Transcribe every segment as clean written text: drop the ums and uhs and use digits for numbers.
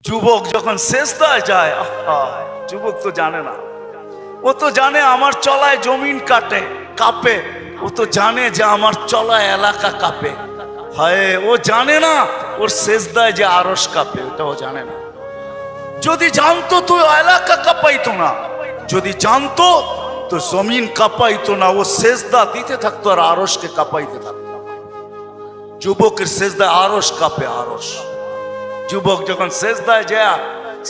যুবক যখন সেজদায় যায়, যুবক তো জানে না, ও তো জানে আমার চলায় জমিন কাঁপে, ও তো জানে যে আমার চলায় এলাকা কাঁপে। হায়, ও জানে না ওর সেজদায় যে আরশ কাঁপে, ওটা ও জানে না। যদি জানতো তো এলাকা কাঁপাইতো না, যদি জানতো তো জমিন কাঁপাইতো না, ও সেজদা দিতে থাকতো আর আরশকে কাঁপাইতে থাকতো। যুবকের সেজদায় আরশ কাঁপে, আরশ। যুবক যখন সেজদায় যায়,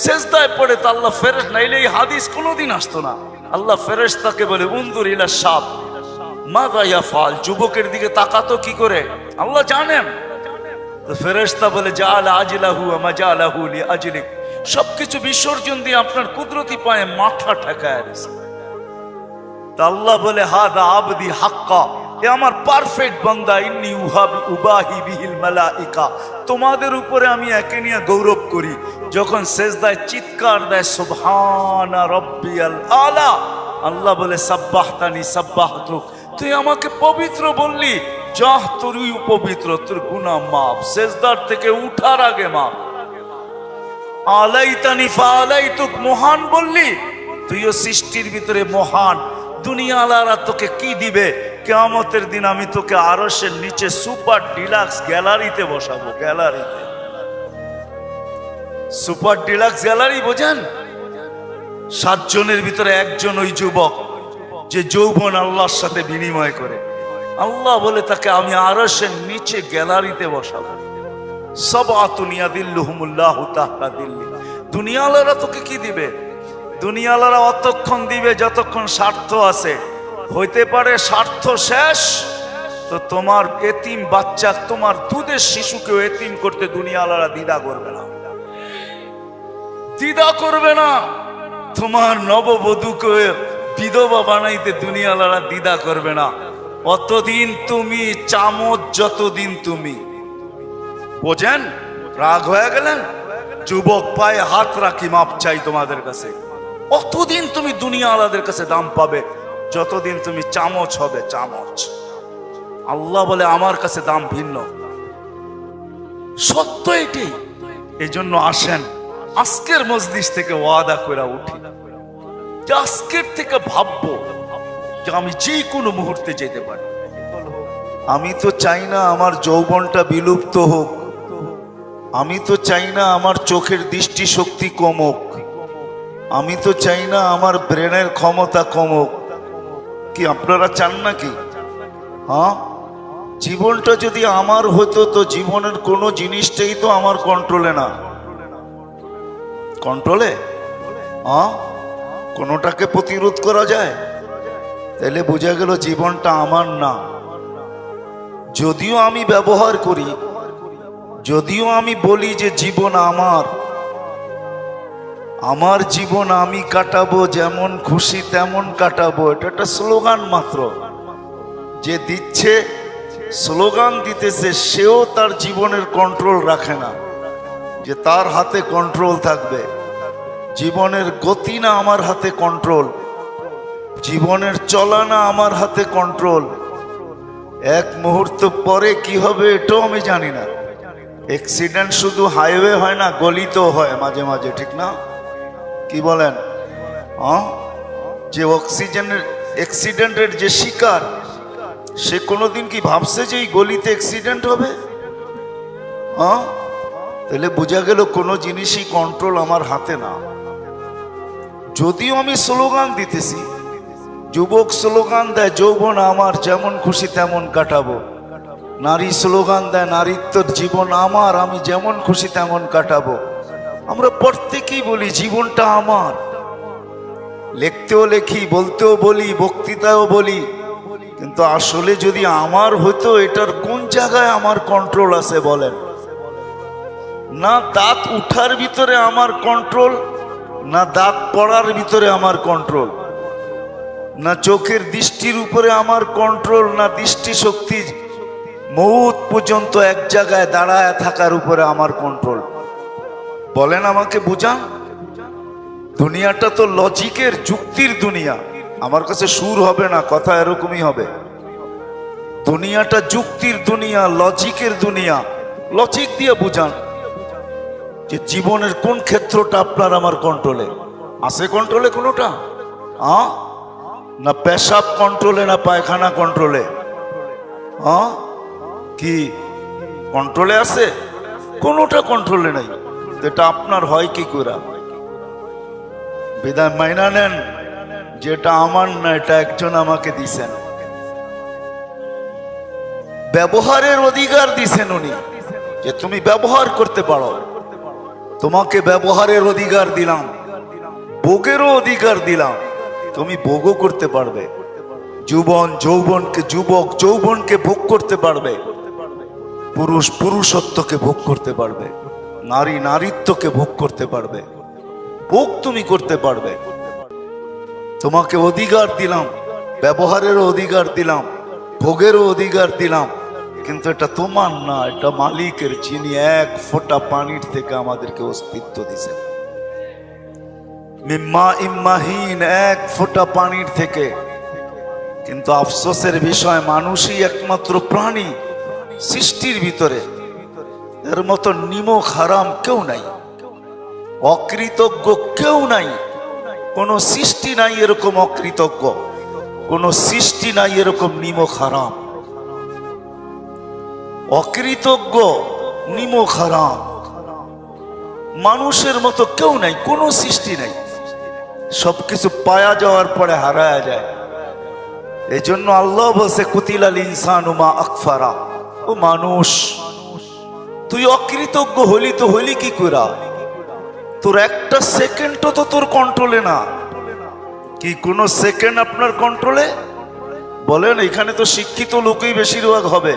সেজদায় পড়ে তো আল্লাহ ফেরেশতা, নাইলে এই হাদিস কোনোদিন আসতো না। আল্লাহ ফেরেশতাকে বলে উনজুর ইলা শাব মাযা ইয়াফআল, যুবকের দিকে তাকাতো কি করে আল্লাহ জানেন। তো ফেরেশতা বলে জাআলা আজলাহু ওয়া মাজালাহু লিআজলিক, সবকিছু বিসর্জন দিয়ে আপনার কুদরতি পায়ে মাথা ঠেকায় দিয়েছে। তা আল্লাহ বলে হাদা আবদি হাক্কা, এ আমার পারফেক্ট বান্দা, ইন্নী উবাহি বিহিল মালাইকা, তোমাদের উপরে আমি একে নিয়ে গৌরব করি। যখন সেজদায় চিৎকার দেয় সুবহানা রাব্বিয়াল আলা, আল্লাহ বলে সাব্বাহতানি সাব্বাহতুক, তুই আমাকে পবিত্র বললি, যাহ তুই পবিত্র, তোর গুনাহ মাফ, সেজদার থেকে উঠার আগে মাফ। আলাইতানি ফাআলাইতুক, মহান বললি, তুইও সৃষ্টির ভিতরে মহান। দুনিয়া আলারা তোকে কি দিবে? কিয়ামতের দিন আমি তোকে আরশের নিচে সুপার ডিলাক্স গ্যালারিতে বসাবো। গ্যালারিতে, সুপার ডিলাক্স গ্যালারি বোঝেন? 7 জনের ভিতরে একজন ওই যুবক যে যৌবন আল্লাহর সাথে বিনিময় করে। আল্লাহ বলে তাকে আমি আরশের নিচে গ্যালারিতে বসাবো। সাবআতুন ইয়াদিল্লুহুমুল্লাহু তাহতা দিল্লি। দুনিয়াওয়ালারা তোকে কি দিবে? দুনিয়াওয়ালারা অতক্ষণ দিবে যতক্ষণ স্বার্থ আছে। হইতে পারে স্বার্থ শেষ তো তোমার এতিম বাচ্চা, তোমার দুধের শিশুকেও এতিম করতে দুনিয়াওয়ালারা দ্বিধা করবে না, দ্বিধা করবে না। তোমার নববধূকে বিধবা বানাইতে দুনিয়াওয়ালারা দ্বিধা করবে না। অতদিন তুমি চামচ, যতদিন তুমি বোঝেন। রাগ হয়ে গেলেন? যুবক পায়ে হাত রাখি, মাপ চাই তোমাদের কাছে। অতদিন তুমি দুনিয়াওয়ালাদের কাছে দাম পাবে যতদিন তুমি চামচ হবে, চামচ। আল্লাহ বলে আমার কাছে দাম ভিন্ন, সত্য এটাই। এই জন্য আসেন আজকের মজলিস থেকে ওয়াদা করে উঠি যে আজকের থেকে ভাববো যে আমি যে কোনো মুহূর্তে যেতে পারি। আমি তো চাই না আমার যৌবনটা বিলুপ্ত হোক, আমি তো চাই না আমার চোখের দৃষ্টি শক্তি কমুক, আমি তো চাই না আমার ব্রেনের ক্ষমতা কমুক। কি আপনারা চান নাকি? হ্যাঁ, জীবনটা যদি আমার হতো তো জীবনের কোনো জিনিসটাই তো আমার কন্ট্রোলে না। কন্ট্রোলে? হ্যাঁ, কোনোটাকে প্রতিরোধ করা যায়? তাহলে বোঝা গেল জীবনটা আমার না। যদিও আমি ব্যবহার করি, যদিও আমি বলি যে জীবন আমার, আমার জীবন আমি কাটাবো, যেমন খুশি তেমন কাটাবো, এটা একটা স্লোগান মাত্র। যে দিচ্ছে, স্লোগান দিতেছে, সেও তার জীবনের কন্ট্রোল রাখে না যে তার হাতে কন্ট্রোল থাকবে। জীবনের গতি না আমার হাতে কন্ট্রোল, জীবনের চলা না আমার হাতে কন্ট্রোল। এক মুহূর্ত পরে কি হবে এটাও আমি জানি না। অ্যাক্সিডেন্ট শুধু হাইওয়ে হয় না, গলিতেও হয় মাঝে মাঝে, ঠিক না? কি বলেন? যে অ্যাক্সিডেন্টের যে শিকার, সে কোনোদিন কি ভাবছে যে এই গলিতে অ্যাক্সিডেন্ট হবে? তাহলে বোঝা গেল কোনো জিনিসই কন্ট্রোল আমার হাতে না। যদিও আমি স্লোগান দিতেছি, যুবক স্লোগান দেয় যৌবন আমার, যেমন খুশি তেমন কাটাবো। নারী স্লোগান দেয় নারীত্বর জীবন আমার, আমি যেমন খুশি তেমন কাটাবো। আমরা প্রত্যেকেই বলি জীবনটা আমার, লিখতেও লেখি, বলতেও বলি, বক্তৃতাও বলি, কিন্তু আসলে যদি আমার হতো এটার কোন জায়গায় আমার কন্ট্রোল আছে বলেন? না দাঁত উঠার ভিতরে আমার কন্ট্রোল, না দাঁত পড়ার ভিতরে আমার কন্ট্রোল, না চোখের দৃষ্টির উপরে আমার কন্ট্রোল, না দৃষ্টি শক্তি মৌত পর্যন্ত এক জায়গায় দাঁড়ায় থাকার উপরে আমার কন্ট্রোল। বলেন আমাকে বুঝান। দুনিয়াটা তো লজিকের, যুক্তির দুনিয়া। আমার কাছে সুর হবে না, কথা এরকমই হবে। দুনিয়াটা যুক্তির দুনিয়া, লজিকের দুনিয়া। লজিক দিয়ে বুঝান। যে জীবনের কোন ক্ষেত্রটা আপনার আমার কন্ট্রোলে আছে? কন্ট্রোলে কোনোটা? না পেশাব কন্ট্রোলে, না পায়খানা কন্ট্রোলে? কি কন্ট্রোলে আছে? কোনোটা কন্ট্রোলে নাই। এটা আপনার হয় কি করে? বিদায় মাইনা নেন যেটা আমার না, এটা একজন আমাকে দিছেন, ব্যবহারের অধিকার দিছেন উনি, যে তুমি ব্যবহার করতে পারো। তোমাকে ব্যবহারের অধিকার দিলাম, ভোগেরও অধিকার দিলাম, তুমি ভোগও করতে পারবে। যুবক যৌবনকে ভোগ করতে পারবে, পুরুষ পুরুষত্বকে ভোগ করতে পারবে, নারী নারীত্বকে ভোগ করতে পারবে, ভোগ তুমি করতে পারবে। তোমাকে অধিকার দিলাম, ব্যবহারেরও অধিকার দিলাম, ভোগেরও অধিকার দিলাম, কিন্তু এটা তোমার না, এটা মালিকের, যিনি এক ফোঁটা পানির থেকে আমাদেরকে অস্তিত্ব দিয়েছেন। মিম্মা ইম্মাহিন, এক ফোঁটা পানির থেকে। কিন্তু আফসোসের বিষয়, মানুষই একমাত্র প্রাণী সৃষ্টির ভিতরে এর মতো নিমক হারাম কেউ নাই, অকৃতজ্ঞ কেউ নাই। কোন সৃষ্টি নাই এরকম অকৃতজ্ঞ, কোন সৃষ্টি নাই এরকম নিমক হারাম। অকৃতজ্ঞ, নিমক হারাম, মানুষের মতো কেউ নাই, কোন সৃষ্টি নাই। সবকিছু পায়া যাওয়ার পরে হারায়া যায়। এই জন্য আল্লাহ বলছে কুতিলাল ইনসানু মা আকফারা, ও মানুষ তুই অকৃতজ্ঞ হলি তো হলি কি করে? তোর একটা সেকেন্ডও তো তোর কন্ট্রোলে না। কি কোন সেকেন্ড আপনার কন্ট্রোলে? বলেন, এখানে তো শিক্ষিত লোকই বেশিরভাগ হবে,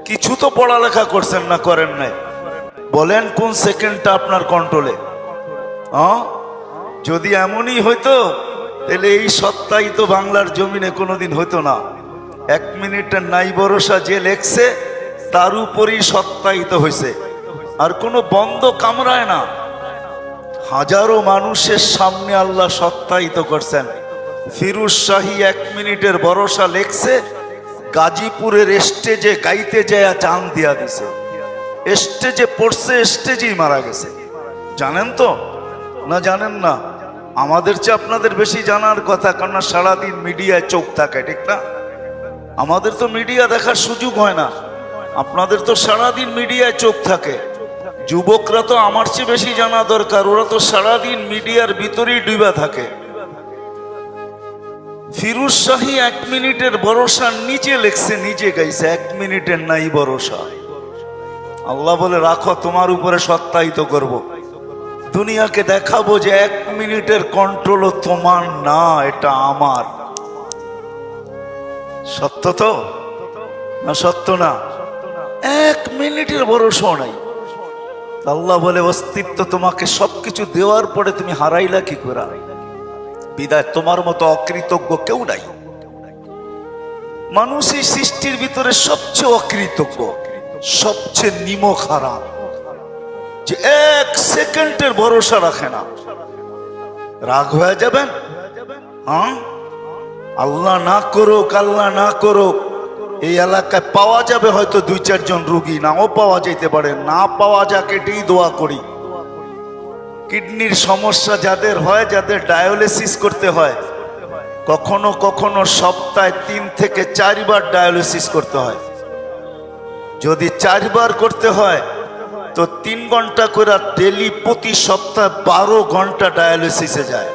কিছু তো পড়ালেখা করছেন না, করেন নাই। বলেন কোন সেকেন্ডটা আপনার কন্ট্রোলে? যদি এমনই হইতো তাহলে এই সত্তাই তো বাংলার জমিনে কোনোদিন হইতো না। 1 মিনিটের নাই ভরসা যে লেখছে তার উপরই সত্তায়িত হয়েছে, আর কোনো বন্ধ কামড়ায় না। হাজারো মানুষের সামনে আল্লাহ সত্তায়িত করছেন। ফিরোজ শাহী 1 মিনিটের ভরসা লেখছে, গাজীপুরের স্টেজে গাইতে যায় চান দিয়া দিছে, স্টেজে পড়ছে, স্টেজেই মারা গেছে। জানেন তো না জানেন না? আমাদের চেয়ে আপনাদের বেশি জানার কথা, কারণ সারাদিন মিডিয়ায় চোখ থাকে, ঠিক না? আমাদের তো মিডিয়া দেখার সুযোগ হয় না, আপনাদের তো সারাদিন মিডিয়ায় চোখ থাকে। যুবকরা তো আমার চেয়ে বেশি জানা দরকার, ওরা তো সারাদিন মিডিয়ার ভিতরেই ডুবা থাকে। ফিরোজ শাহী 1 মিনিটের ভরসা নিজে লেখছে, নিজে গাইছে, 1 মিনিটের নাই ভরসা। আল্লাহ বলে রাখো, তোমার উপরে সত্যায়িত করব, দুনিয়াকে দেখাবো যে 1 মিনিটের কন্ট্রোলও তোমার না, এটা আমার। সত্য তো না? সত্য না? 1 মিনিটের ভরসা নাই। আল্লাহ বলে অস্তিত্ব তোমাকে সবকিছু দেওয়ার পরে তুমি হারাইলা কি করে? বিদায় তোমার মতো অকৃতজ্ঞ কেউ নাই। মানুষই সৃষ্টির ভিতরে সবচেয়ে অকৃতজ্ঞ, সবচেয়ে নিমক হারাম, যে 1 সেকেন্ডের ভরসা রাখে না। রাগ হয়ে যাবেন? আল্লাহ না করুক, আল্লাহ না করুক, এই এলাকায় পাওয়া যাবে হয়তো 2-4 জন রোগী, নাও পাওয়া যেতে পারে, না পাওয়া যাক এটাই দোয়া করি। কিডনির সমস্যা যাদের হয়, যাদের ডায়ালিসিস করতে হয়, কখনো কখনো সপ্তাহে 3 থেকে 4 বার ডায়ালিসিস করতে হয়। যদি 4 বার করতে হয় তো 3 ঘন্টা করে ডেলি, প্রতি সপ্তাহে 12 ঘন্টা ডায়ালিসিসে যায়।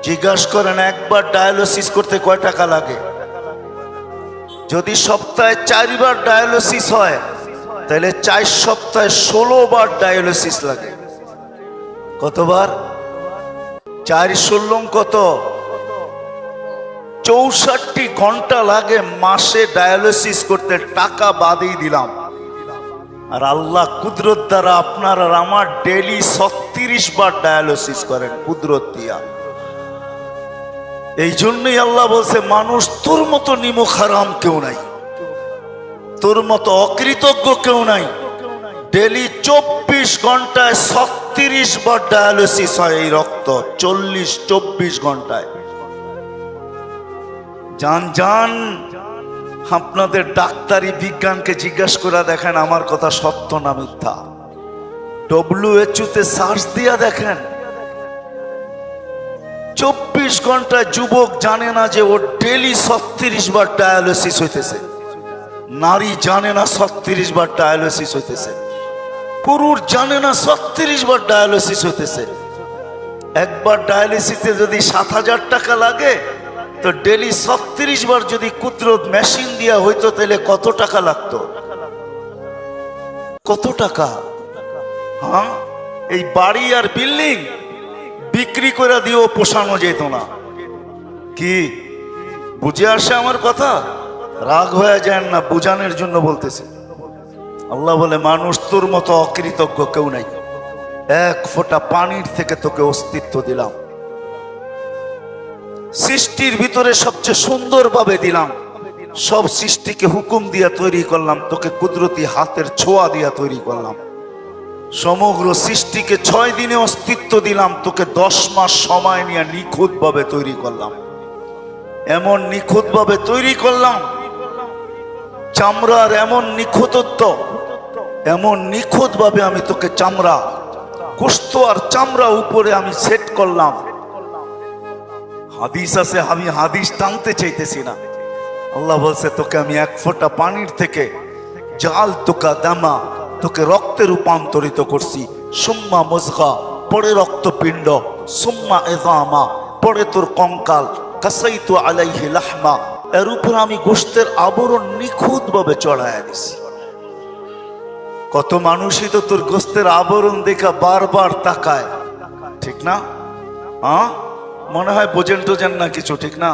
জিজ্ঞাসা করেন একবার ডায়ালিসিস করতে কয় টাকা লাগে? যদি সপ্তাহে 4 বার ডায়ালিসিস হয় তাহলে 4 সপ্তাহে 16 বার ডায়ালিসিস লাগে। কতবার? 4 16 কত? 64 ঘন্টা লাগে মাসে ডায়ালিসিস করতে, টাকা বাদই দিলাম। আর আল্লাহ কুদরত দ্বারা আপনার আর আমার ডেলি 36 বার ডায়ালিসিস করেন কুদরত দিয়া। এই জন্যই আল্লাহ বলছে, মানুষ তোর মতো নিমক হারাম কেউ নাই, তোর মতো অকৃতজ্ঞ কেউ নাই। ডেলি 24 ঘন্টায় 36 বার ডায়ালিসিস হয় এই রক্ত, 24 ঘন্টায়। জান আপনাদের ডাক্তারি বিজ্ঞানকে জিজ্ঞাসা করে দেখেন আমার কথা সত্য না মিথ্যা। WHO তে সার্চ দিয়া দেখেন, 24 ঘন্টায় যুবক জানে না যে ওর ডেলি 36 বার ডায়ালিসিস হইতেছে। নারী জানে না 36 বার ডায়ালিসিস হইতেছে। পুরুষ জানে না 36 বার ডায়ালিসিস হইতেছে। একবার ডায়ালিসিসে যদি 7,000 টাকা লাগে, তো ডেলি 36 বার যদি কুদরত মেশিন দিয়া হইতো তাহলে কত টাকা লাগতো? কত টাকা? হ্যাঁ, এই বাড়ি আর বিল্ডিং বিক্রি করে দিয়েও পোষানো যেত না। কি বুঝে আসে আমার কথা? রাগ হয়ে যায় না, বুঝানোর জন্য বলতেছে। আল্লাহ বলে, মানুষ তোর মতো অকৃতজ্ঞ কেউ নাই। এক ফোঁটা পানির থেকে তোকে অস্তিত্ব দিলাম, সৃষ্টির ভিতরে সবচেয়ে সুন্দর ভাবে দিলাম, সব সৃষ্টিকে হুকুম দিয়া তৈরি করলাম, তোকে কুদরতি হাতের ছোঁয়া দিয়া তৈরি করলাম। সমগ্র সৃষ্টিকে 6 দিনে অস্তিত্ব দিলাম, তোকে 10 মাস সময় নিয়ে নিখুঁত ভাবে তৈরি করলাম। এমন নিখুঁত ভাবে তৈরি করলাম, চামড়ার এমন নিখুঁতত্ব, এমন নিখুঁত ভাবে আমি তোকে চামড়া, গোশত আর চামড়া উপরে আমি সেট করলাম। হাদিস আছে, আমি হাদিস টানতে চাইতেছি না। আল্লাহ বলছে, তোকে আমি এক ফোঁটা পানির থেকে জাল তোকা দামা, তোকে রক্তে রূপান্তরিত করছি। সুম্মা মুজগা, পরে রক্তপিণ্ড, সুম্মা ইযামা, পরে তোর কঙ্কাল, কাসাইতু আলাইহি লাহমা, এর উপর আমি গোশতের আবরণ নিখুঁত ভাবে চড়াইয়া দিছি। কত মানুষই তো তোর গোশতের আবরণ দেখা বারবার তাকায়, ঠিক না? হ্যাঁ, মনে হয় বোঝেন টোজেন না কিছু, ঠিক না?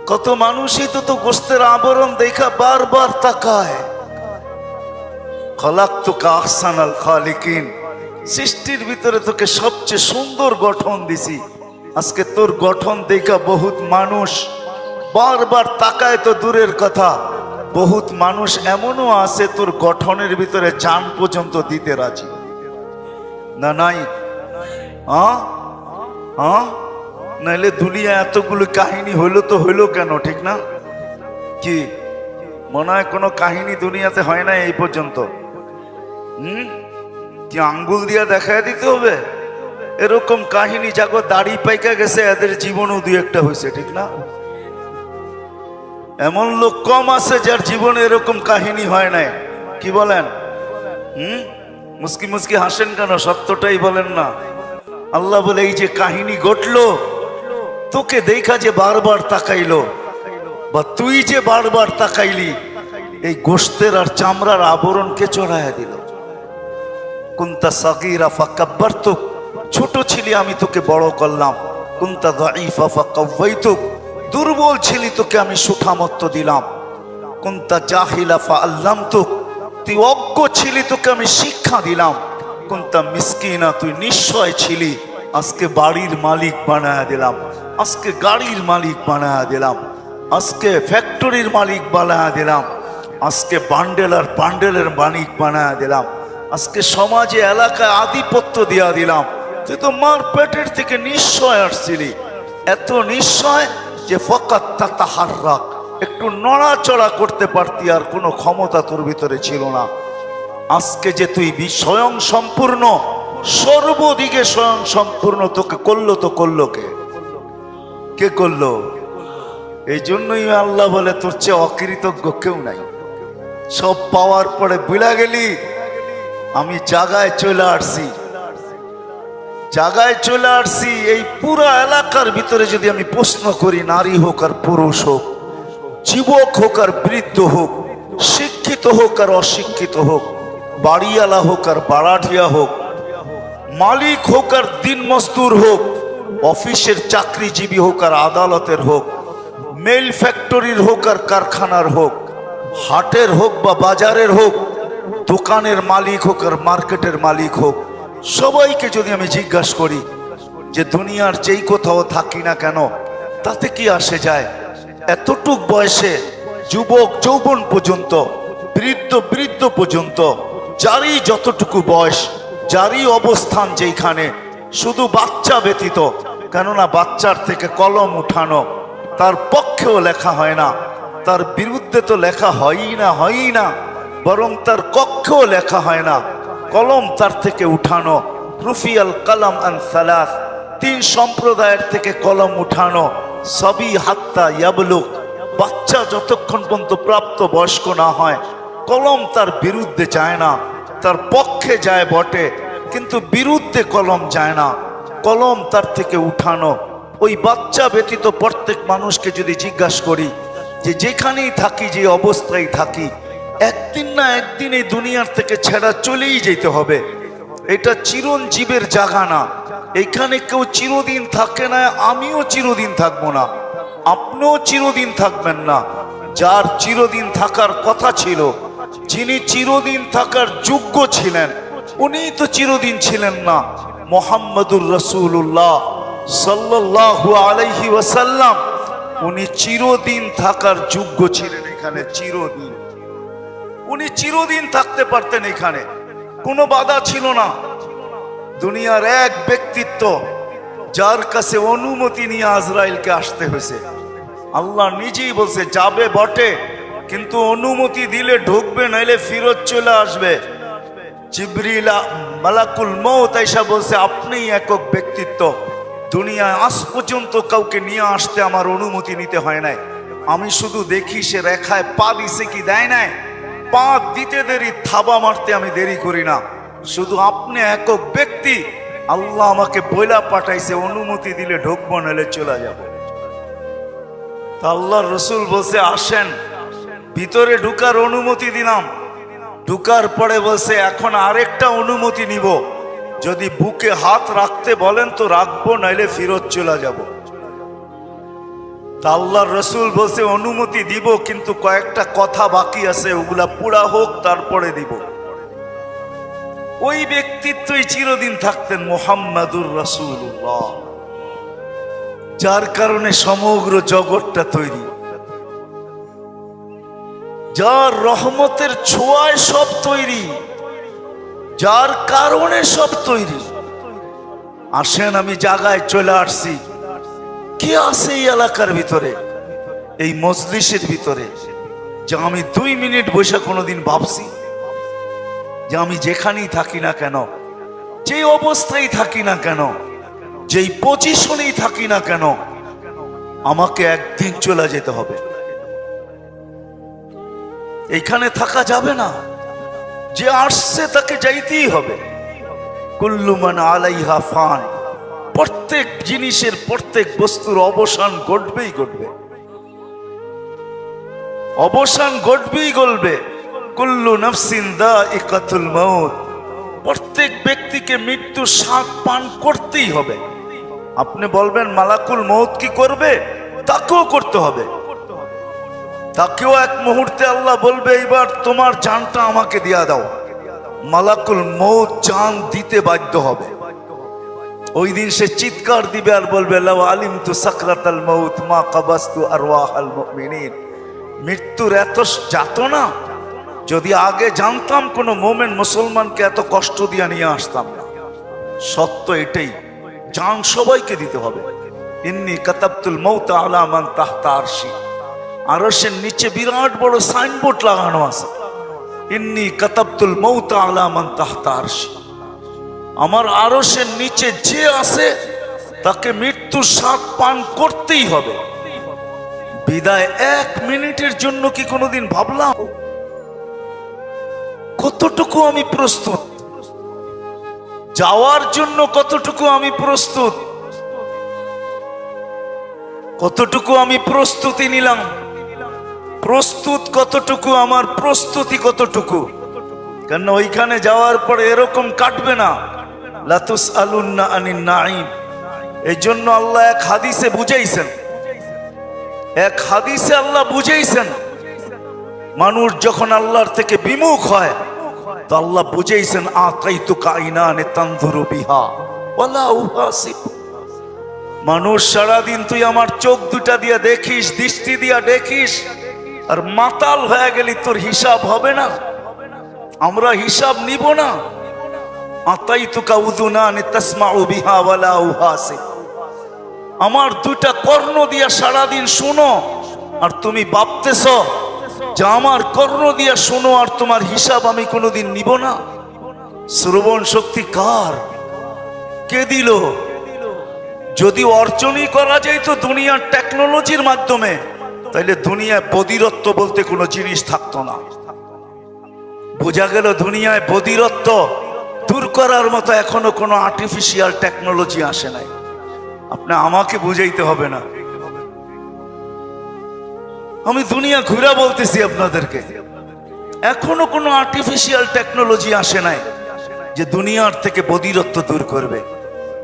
কত মানুষই তো গোশতের আবরণ দেখা বারবার তাকায়। খালাকতুকা আহসানাল খালিকিন, সৃষ্টির ভিতরে তোকে সবচেয়ে সুন্দর গঠন দিছি। আজকে তোর গঠন দেখা বহুত মানুষ বারবার তাকায় তো দূরের কথা, বহুত মানুষ এমনও আছে তোর গঠনের ভিতরে জান পর্যন্ত দিতে রাজি না। নাই? হ্যাঁ হ্যাঁ, নাইলে দুনিয়া এতগুলো কাহিনী হইলো তো হইলো কেন, ঠিক না? কি মনে হয় কোনো কাহিনী দুনিয়াতে হয় না এই পর্যন্ত? কি আঙ্গুল দিয়া দেখায় দিতে হবে? এরকম কাহিনী যাগো দাড়ি পাইকা গেছে, এদের জীবনও 2-1টা হয়েছে, ঠিক না? এমন লোক কম আছে যার জীবনে এরকম কাহিনী হয় নাই। কি বলেন? মুস্কি মুস্কি হাসেন কেন? সত্যটাই বলেন না। আল্লাহ বলে, এই যে কাহিনী ঘটলো, তোকে দেখা যে বারবার তাকাইলো, বা তুই যে বারবার তাকাইলি, এই গোশতের আর চামড়ার আবরণকে চড়াইয়া দিল। কুনতা সাগীরা ফাকাব্বারতুক, ছোট ছিলি আমি তোকে বড় করলাম। কুনতা দাঈফা ফাকাওয়াইতুক, দুর্বল ছিলি তোকে আমি সুঠামত্ব দিলাম। কুনতা জাহিলা ফাআল্লামতুক, তুই অজ্ঞ ছিলি তোকে আমি শিক্ষা দিলাম। কুনতা মিসকিনা, তুই নিঃস্বয় ছিলি, আজকে বাড়ির মালিক বানায়া দিলাম, আজকে গাড়ির মালিক বানায়া দিলাম, আজকে ফ্যাক্টরির মালিক বানায়া দিলাম, আজকে বান্ডেল আর বান্ডেলের মালিক বানায়া দিলাম, আজকে সমাজে এলাকায় আধিপত্য দিয়া দিলাম। তুই তো মার পেটের থেকে নিঃস্বয় আসছিলি, এত নিঃস্বয় যে ফাকাত তাতাহাররাক, একটু নড়াচড়া করতে পারতি, আর কোনো ক্ষমতা তোর ভিতরে ছিল না। আজকে যে তুই স্বয়ং সম্পূর্ণ, সর্বদিকে স্বয়ং সম্পূর্ণ, তোকে করলো তো করলো কে? কে করলো? এই জন্যই আল্লাহ বলে, তোর চেয়ে অকৃতজ্ঞ কেউ নাই। সব পাওয়ার পরে ভুলা গেলি আমি জায়গায় চলে আসছি, জায়গায় চলে আসছি। এই পুরো এলাকার ভিতরে যদি আমি প্রশ্ন করি, নারী হোক আর পুরুষ হোক, যুবক হোক আর বৃদ্ধ হোক, শিক্ষিত হোক আর অশিক্ষিত হোক, বাড়িওয়ালা হোক আর বাড়াঠিয়া হোক, মালিক হোক আর দিন মজদুর হোক, অফিসের চাকরিজীবী হোক আর আদালতের হোক, মেল ফ্যাক্টরির হোক আর কারখানার হোক, হাটের হোক বা বাজারের হোক, দোকানের মালিক হোক আর মার্কেটের মালিক হোক, সবাইকে যদি আমি জিজ্ঞাসা করি যে দুনিয়ার যেই কোথাও থাকি না কেন, তাতে কি আসে যায়? এতটুক বয়সে যুবক যৌবন পর্যন্ত, বৃদ্ধ পর্যন্ত, যারই যতটুকু বয়স, যারই অবস্থান যেখানে, শুধু বাচ্চা ব্যতীত, কেননা বাচ্চার থেকে কলম উঠানো তার পক্ষেও লেখা হয় না, তার বিরুদ্ধে তো লেখা হয়ই না, বরং তার কক্ষেও লেখা হয় না। কলম তার থেকে উঠানো। রুফিয়াল কালাম আন সালাস, 3 সম্প্রদায়ের থেকে কলম উঠানো। সবই হাত্তা ইয়াবলুক, বাচ্চা যতক্ষণ পর্যন্ত প্রাপ্ত বয়স্ক না হয় কলম তার বিরুদ্ধে যায় না, তার পক্ষে যায় বটে কিন্তু বিরুদ্ধে কলম যায় না। কলম তার থেকে উঠানো। ওই বাচ্চা ব্যতীত প্রত্যেক মানুষকে যদি জিজ্ঞাসা করি যে যেখানেই থাকি, যে অবস্থায় থাকি, একদিন না একদিন এই দুনিয়ার থেকে ছেড়া চলেই যেতে হবে। এটা চিরঞ্জীবের জায়গা না। এখানে কেউ চিরদিন থাকে না, আমিও চিরদিন থাকবো না, আপনিও চিরদিন থাকবেন না। যার চিরদিন থাকার কথা ছিল, যিনি চিরদিন থাকার যোগ্য ছিলেন, উনি তো চিরদিন ছিলেন না। মুহাম্মদুর রাসূলুল্লাহ সাল্লাল্লাহু আলাইহি ওয়াসাল্লাম, উনি চিরদিন থাকার যোগ্য ছিলেন। এখানে চিরদিন উনি চিরদিন থাকতে পারতেন, এখানে কোনো বাধা ছিল না। দুনিয়ার এক ব্যক্তিত্ব যার কাছে অনুমতি নিয়ে আজরাইলকে আসতে হয়েছে। আল্লাহ নিজেই বলছে যাবে বটে কিন্তু অনুমতি দিলে ঢুকবে, নাইলে ফিরত চলে আসবে। জিবরিল মালাকুল মউত আয়েশা বলছে আপনিই একক ব্যক্তিত্ব, দুনিয়ায় আজ পর্যন্ত কাউকে নিয়ে আসতে আমার অনুমতি নিতে হয় নাই। আমি শুধু দেখি সে রেখায় পা দিছে কি দেয় নাই, পা দিতে দেরি, থাবা মারতে আমি দেরি করি না। শুধু আপনি একক ব্যক্তি, আল্লাহ আমাকে বইলা পাঠাইছে অনুমতি দিলে ঢুকবো, নাহলে চলে যাবে। তা আল্লাহর রাসূল বলছে আসেন, ভিতরে ঢুকার অনুমতি দিলাম। ঢুকার পরে বলছে এখন আরেকটা অনুমতি নিব, যদি বুকে হাত রাখতে বলেন তো রাখবো, নাইলে ফিরত চলে যাব। তা আল্লাহর রাসূল বলছে অনুমতি দিব কিন্তু কয়েকটা কথা বাকি আছে, ওগুলা পুরা হোক তারপরে দিব। ওই ব্যক্তিত্বই চিরদিন থাকতেন, মুহাম্মাদুর রাসূলুল্লাহ, যার কারণে সমগ্র জগৎটা তৈরি, যার রহমতের ছোঁয়ায় সব তৈরি, যার কারণে সব তৈরি। আসেন আমি জায়গায় চলে আসছি। কে আছে এই এলাকার ভিতরে, এই মজলিসের ভিতরে, যে আমি 2 মিনিট বসে কোনোদিন ভাবছি যে আমি যেখানেই থাকি না কেন, যে অবস্থায় থাকি না কেন, যেই পজিশনেই থাকি না কেন, আমাকে একদিন চলে যেতে হবে, এইখানে থাকা যাবে না। যে আসছে তাকে যাইতেই হবে। কুল্লু মান আলাইহা ফান, প্রত্যেক জিনিসের, প্রত্যেক বস্তুর অবসান ঘটবেই ঘটবে, অবসান ঘটবেই ঘটবে। কুল্লু নাফসিন যায়িকাতুল মাউত, প্রত্যেক ব্যক্তিকে মৃত্যু স্বাদ পান করতেই হবে। আপনি বলবেন মালাকুল মউত কি করবে? তাকেও করতে হবে। তাকেও এক মুহূর্তে আল্লাহ বলবে এইবার তোমার জানটা আমাকে দিয়া দাও। মালাকুল মউত জান দিতে বাধ্য হবে। ওই দিন সে চিৎকার দিবে আর বলবে লাউ আলিমতু সাকরাতাল মাউত মা কাবাস্তু আরওয়াহাল মুমিনিন। মৃত্যুর এত যাতনা যদি আগে জানতাম, কোন মোমেন মুসলমানকে এত কষ্ট দিয়ে নিয়ে আসতাম না। সত্য এটাই, জান সবাইকে দিতে হবে। ইন্নী কাতাবতুল মাউত আলা মান তাহতা আরশি, আরশের নিচে বিরাট বড় সাইনবোর্ড লাগানো আছে, ইন্নী কাতাবতুল মাউত আলা মান তাহতা আরশি। আমার আরশের নিচে যে আছে তাকে মৃত্যুর স্বাদ পান করতেই হবে। বিদায় 1 মিনিটের জন্য কি কোনোদিন ভাবলাম কতটুকু আমি প্রস্তুত যাওয়ার জন্য? কতটুকু আমি প্রস্তুত, কতটুকু আমি প্রস্তুতি নিলাম, প্রস্তুত কতটুকু, আমার প্রস্তুতি কতটুকু? কেন ওইখানে যাওয়ার পরে এরকম কাটবে না, লা তুসআলুন্না আনিন নাঈম। এই জন্য আল্লাহ এক হাদিসে বুঝাইছেন, এক হাদিসে আল্লাহ বুঝাইছেন, মানুষ যখন আল্লাহর থেকে বিমুখ হয় তো আল্লাহ বুঝাইছেন আতাইতুকা আইনানে তানজুরু বিহা ওয়ালা উহাসিব। মানুষ সারাদিন তুই আমার চোখ দুটা দিয়া দেখিস, দৃষ্টি দিয়া দেখিস, আর মাতাল হয়ে গেলি তোর হিসাব হবে না, আমরা হিসাব নিব না। আতাইতুকা উযুনানি তাসমাউ বিহা ওয়ালা উহাসিব। আমার 2টা কর্ণ দিয়া সারাদিন শুনো, আর তুমি ভাবতেছ যে আমার কর্ণ দিয়া শোনো আর তোমার হিসাব আমি কোনোদিন নিব না। শ্রবণ শক্তি কার? কে দিল? যদি অর্জনই করা যায় তো দুনিয়ার টেকনোলজির মাধ্যমে, তাইলে দুনিয়ায় বধিরত্ব বলতে কোনো জিনিস থাকতো না। বোঝা গেল দুনিয়ায় বধিরত্ব দূর করার মতো এখনো কোনো আর্টিফিশিয়াল টেকনোলজি আসে নাই। আপনি আমাকে বুঝাইতে হবে না, আমি দুনিয়া ঘুরে বলতেছি আপনাদেরকে, এখনো কোনো আর্টিফিশিয়াল টেকনোলজি আসে নাই যে দুনিয়ার থেকে বধিরত্ব দূর করবে,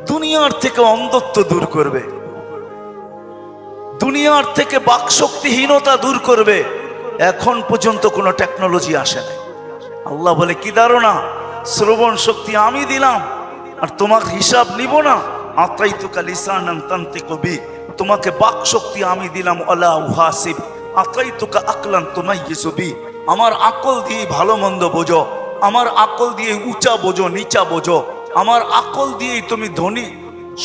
দুনিয়ার থেকে অন্ধত্ব দূর করবে, দুনিয়ার থেকে বাকশক্তিহীনতা দূর করবে। এখন পর্যন্ত কোনো টেকনোলজি আসে নাই। আল্লাহ বলে কি ধারণা? শ্রবণ শক্তি আমি দিলাম আর তোমার হিসাব নিব না। আতাইতুকা লিসানান তানতিকু বি, তোমাকে বাক শক্তি আমি দিলাম। আলা উহাসিব আতাইতুকা আকলান তুমাইয়িজু বি, আমার আকল দিয়ে ভালো মন্দ বোঝো, আমার আকল দিয়ে উঁচা বোঝো নিচা বোঝো, আমার আকল দিয়েই তুমি ধনী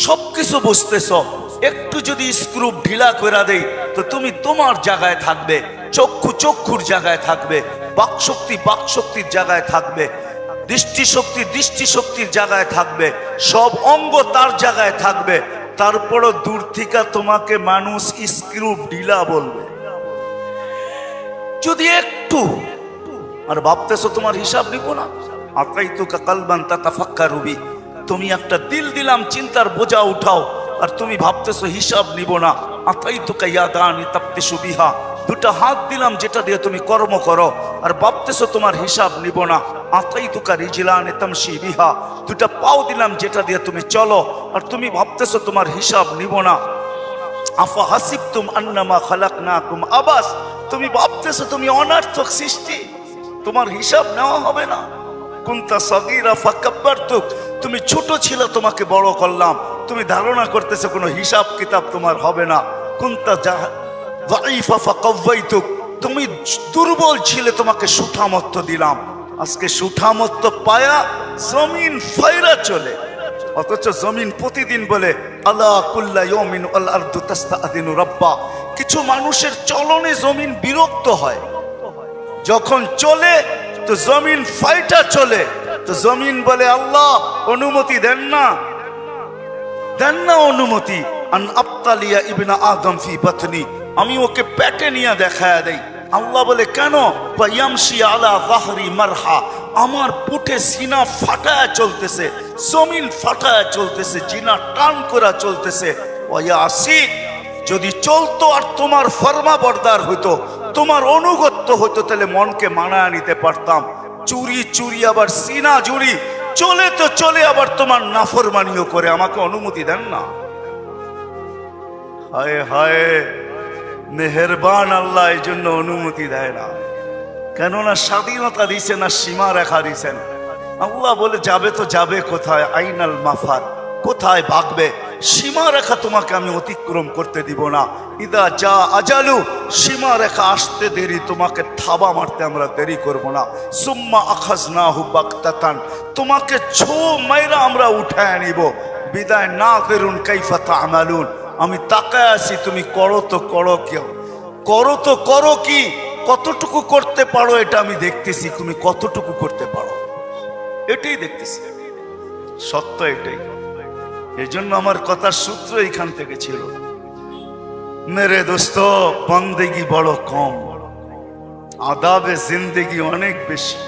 সবকিছু বুঝতেছ। একটু যদি স্ক্রু ঢিলা করে দেই তো তুমি তোমার জায়গায় থাকবে, চক্ষু চক্ষুর জায়গায় থাকবে, বাকশক্তি বাকশক্তির জায়গায় থাকবে, দৃষ্টিশক্তি দৃষ্টিশক্তির জায়গায় থাকবে, সব অঙ্গ তার জায়গায় থাকবে। তারপরও দূর থেকে তোমাকে মানুষ স্ক্রু ঢিলা বলবে যদি একটু, আর ভাবতেছো তোমার হিসাব নিব না। আতাইতুকা কালবান তাতাফাক্কারু বি, তুমি একটা দিল দিলাম চিন্তার বোঝা উঠাও, আর তুমি ভাবতেছো হিসাব নিব না। আতাইতুকা ইয়াদানি তাফতিশু বিহা, দুটা হাত দিলাম যেটা দিয়ে তুমি কর্ম করো, আর ভাবতেছো তোমার হিসাব নিব না। আতাইতুকা রিজলানি তামশি বিহা, দুটা পাও দিলাম যেটা দিয়ে তুমি চলো, আর তুমি ভাবতেছো তোমার হিসাব নিব না। আফা হাসিবতুম আন্নামা খালাকনাকুম আবাস, তুমি ভাবতেছো তুমি অনার্থক সৃষ্টি, তোমার হিসাব নেওয়া হবে না। কুনতা সাগীরা ফাকাব্বারতুক, তুমি ছোট ছিল তোমাকে বড় করলাম, তুমি ধারণা করতেছো কোনো হিসাব কিতাব তোমার হবে না। কুনতা যায়ীফা ফাকাওয়াইতুক, তুমি দুর্বল ছিলে তোমাকে সুঠামত্ব দিলাম, আজকে সুঠামত্ব পায়া জমিন ফায়রা চলে। অথচ জমিন প্রতিদিন বলে আলা কুল্লা ইয়াউমিন আল আরদু তাস্তাআযিনু রাব্বা, কিছু মানুষের চলনে জমিন বিরক্ত হয়, যখন চলে তো জমিন ফাইটা চলে, তো জমিন বলে আল্লাহ অনুমতি দেন না, দেন না অনুমতি। আন আবতালিয়া ইবনা আদম ফি বাতনি, আমি ওকে পেটে নিয়ে দেখায়া দেই। আল্লাহ বলে কেন? ইয়ামশি আলা যাহরি মারহা, আমার পুটে সিনা ফাটায়া চলতেছে, জমিন ফাটায়া চলতেছে, জিনা টান করা চলতেছে। ওয়াসি, যদি চলতো আর তোমার ফরমাবরদার হইতো, তোমার অনুগত্য হইতো, তাহলে মনকে মানায় নিতে পারতাম। চুরি চুরি আবার সিনা জুড়ি, চলে তো চলে আবার তোমার নাফরমানিও করে, আমাকে অনুমতি দেন না। হায় হায়, মেহেরবান আল্লাহ এই জন্য অনুমতি দেয় না, কেননা স্বাধীনতা দিছেন না সীমা রেখা দিছেন। আল্লাহ বলে যাবে তো যাবে কোথায়, আইনাল মাফার, কোথায় ভাগবে, সীমা রেখা তোমাকে আমি অতিক্রম করতে দিব না। ইদা যা আজালু, সীমা রেখা আসতে দেরি, তোমাকে থাবা মারতে আমরা দেরি করব না। সুম্মা আখাজনাহু বাগতাতান, তোমাকে ছো মাইরা আমরা উঠায় নিব। বিদায় না করুন কাইফা তা'মালুন, আমি তাকায় আছি তুমি করো তো করো, কেউ করো তো করো কি, কতটুকু করতে পারো এটা আমি দেখতেছি, তুমি কতটুকু করতে পারো এটাই দেখতেছি, সত্য এটাই। এই জন্য আমার কথার সূত্র এখান থেকে ছিল, মেরে দোস্ত বন্দেগি বড় কম, আদাবে জিন্দেগি অনেক বেশি।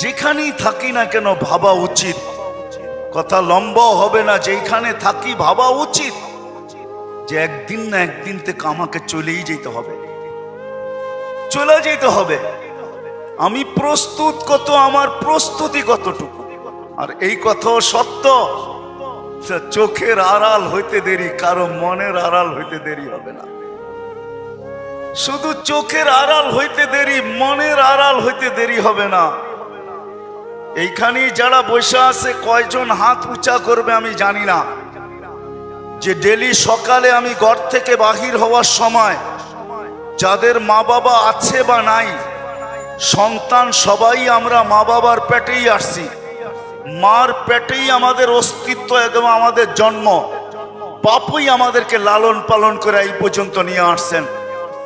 যেখানেই থাকি না কেন ভাবা উচিত, কথা লম্বা হবে না, যেখানে থাকি ভাবা উচিত যে একদিন না একদিন থেকে আমাকে চলেই যেতে হবে, চলে যেতে হবে। আমি প্রস্তুত কত, আমার প্রস্তুতি কতটুকু। আর এই কথাও সত্য, চোখের আড়াল হইতে দেরি, কারো মনের আড়াল হইতে দেরি হবে না। শুধু চোখের আড়াল হইতে দেরি, মনের আড়াল হইতে দেরি হবে না। এইখানেই যারা বসে আছে কয়জন হাত উঁচা করবে আমি জানি না, যে ডেলি সকালে আমি ঘর থেকে বাহির হওয়ার সময় যাদের মা বাবা আছে বা নাই, সন্তান সবাই আমরা মা বাবার পেটেই আসছি, মার পেটেই আমাদের অস্তিত্ব, একদম আমাদের জন্ম, বাপুই আমাদেরকে লালন পালন করে এই পর্যন্ত নিয়ে আসছেন।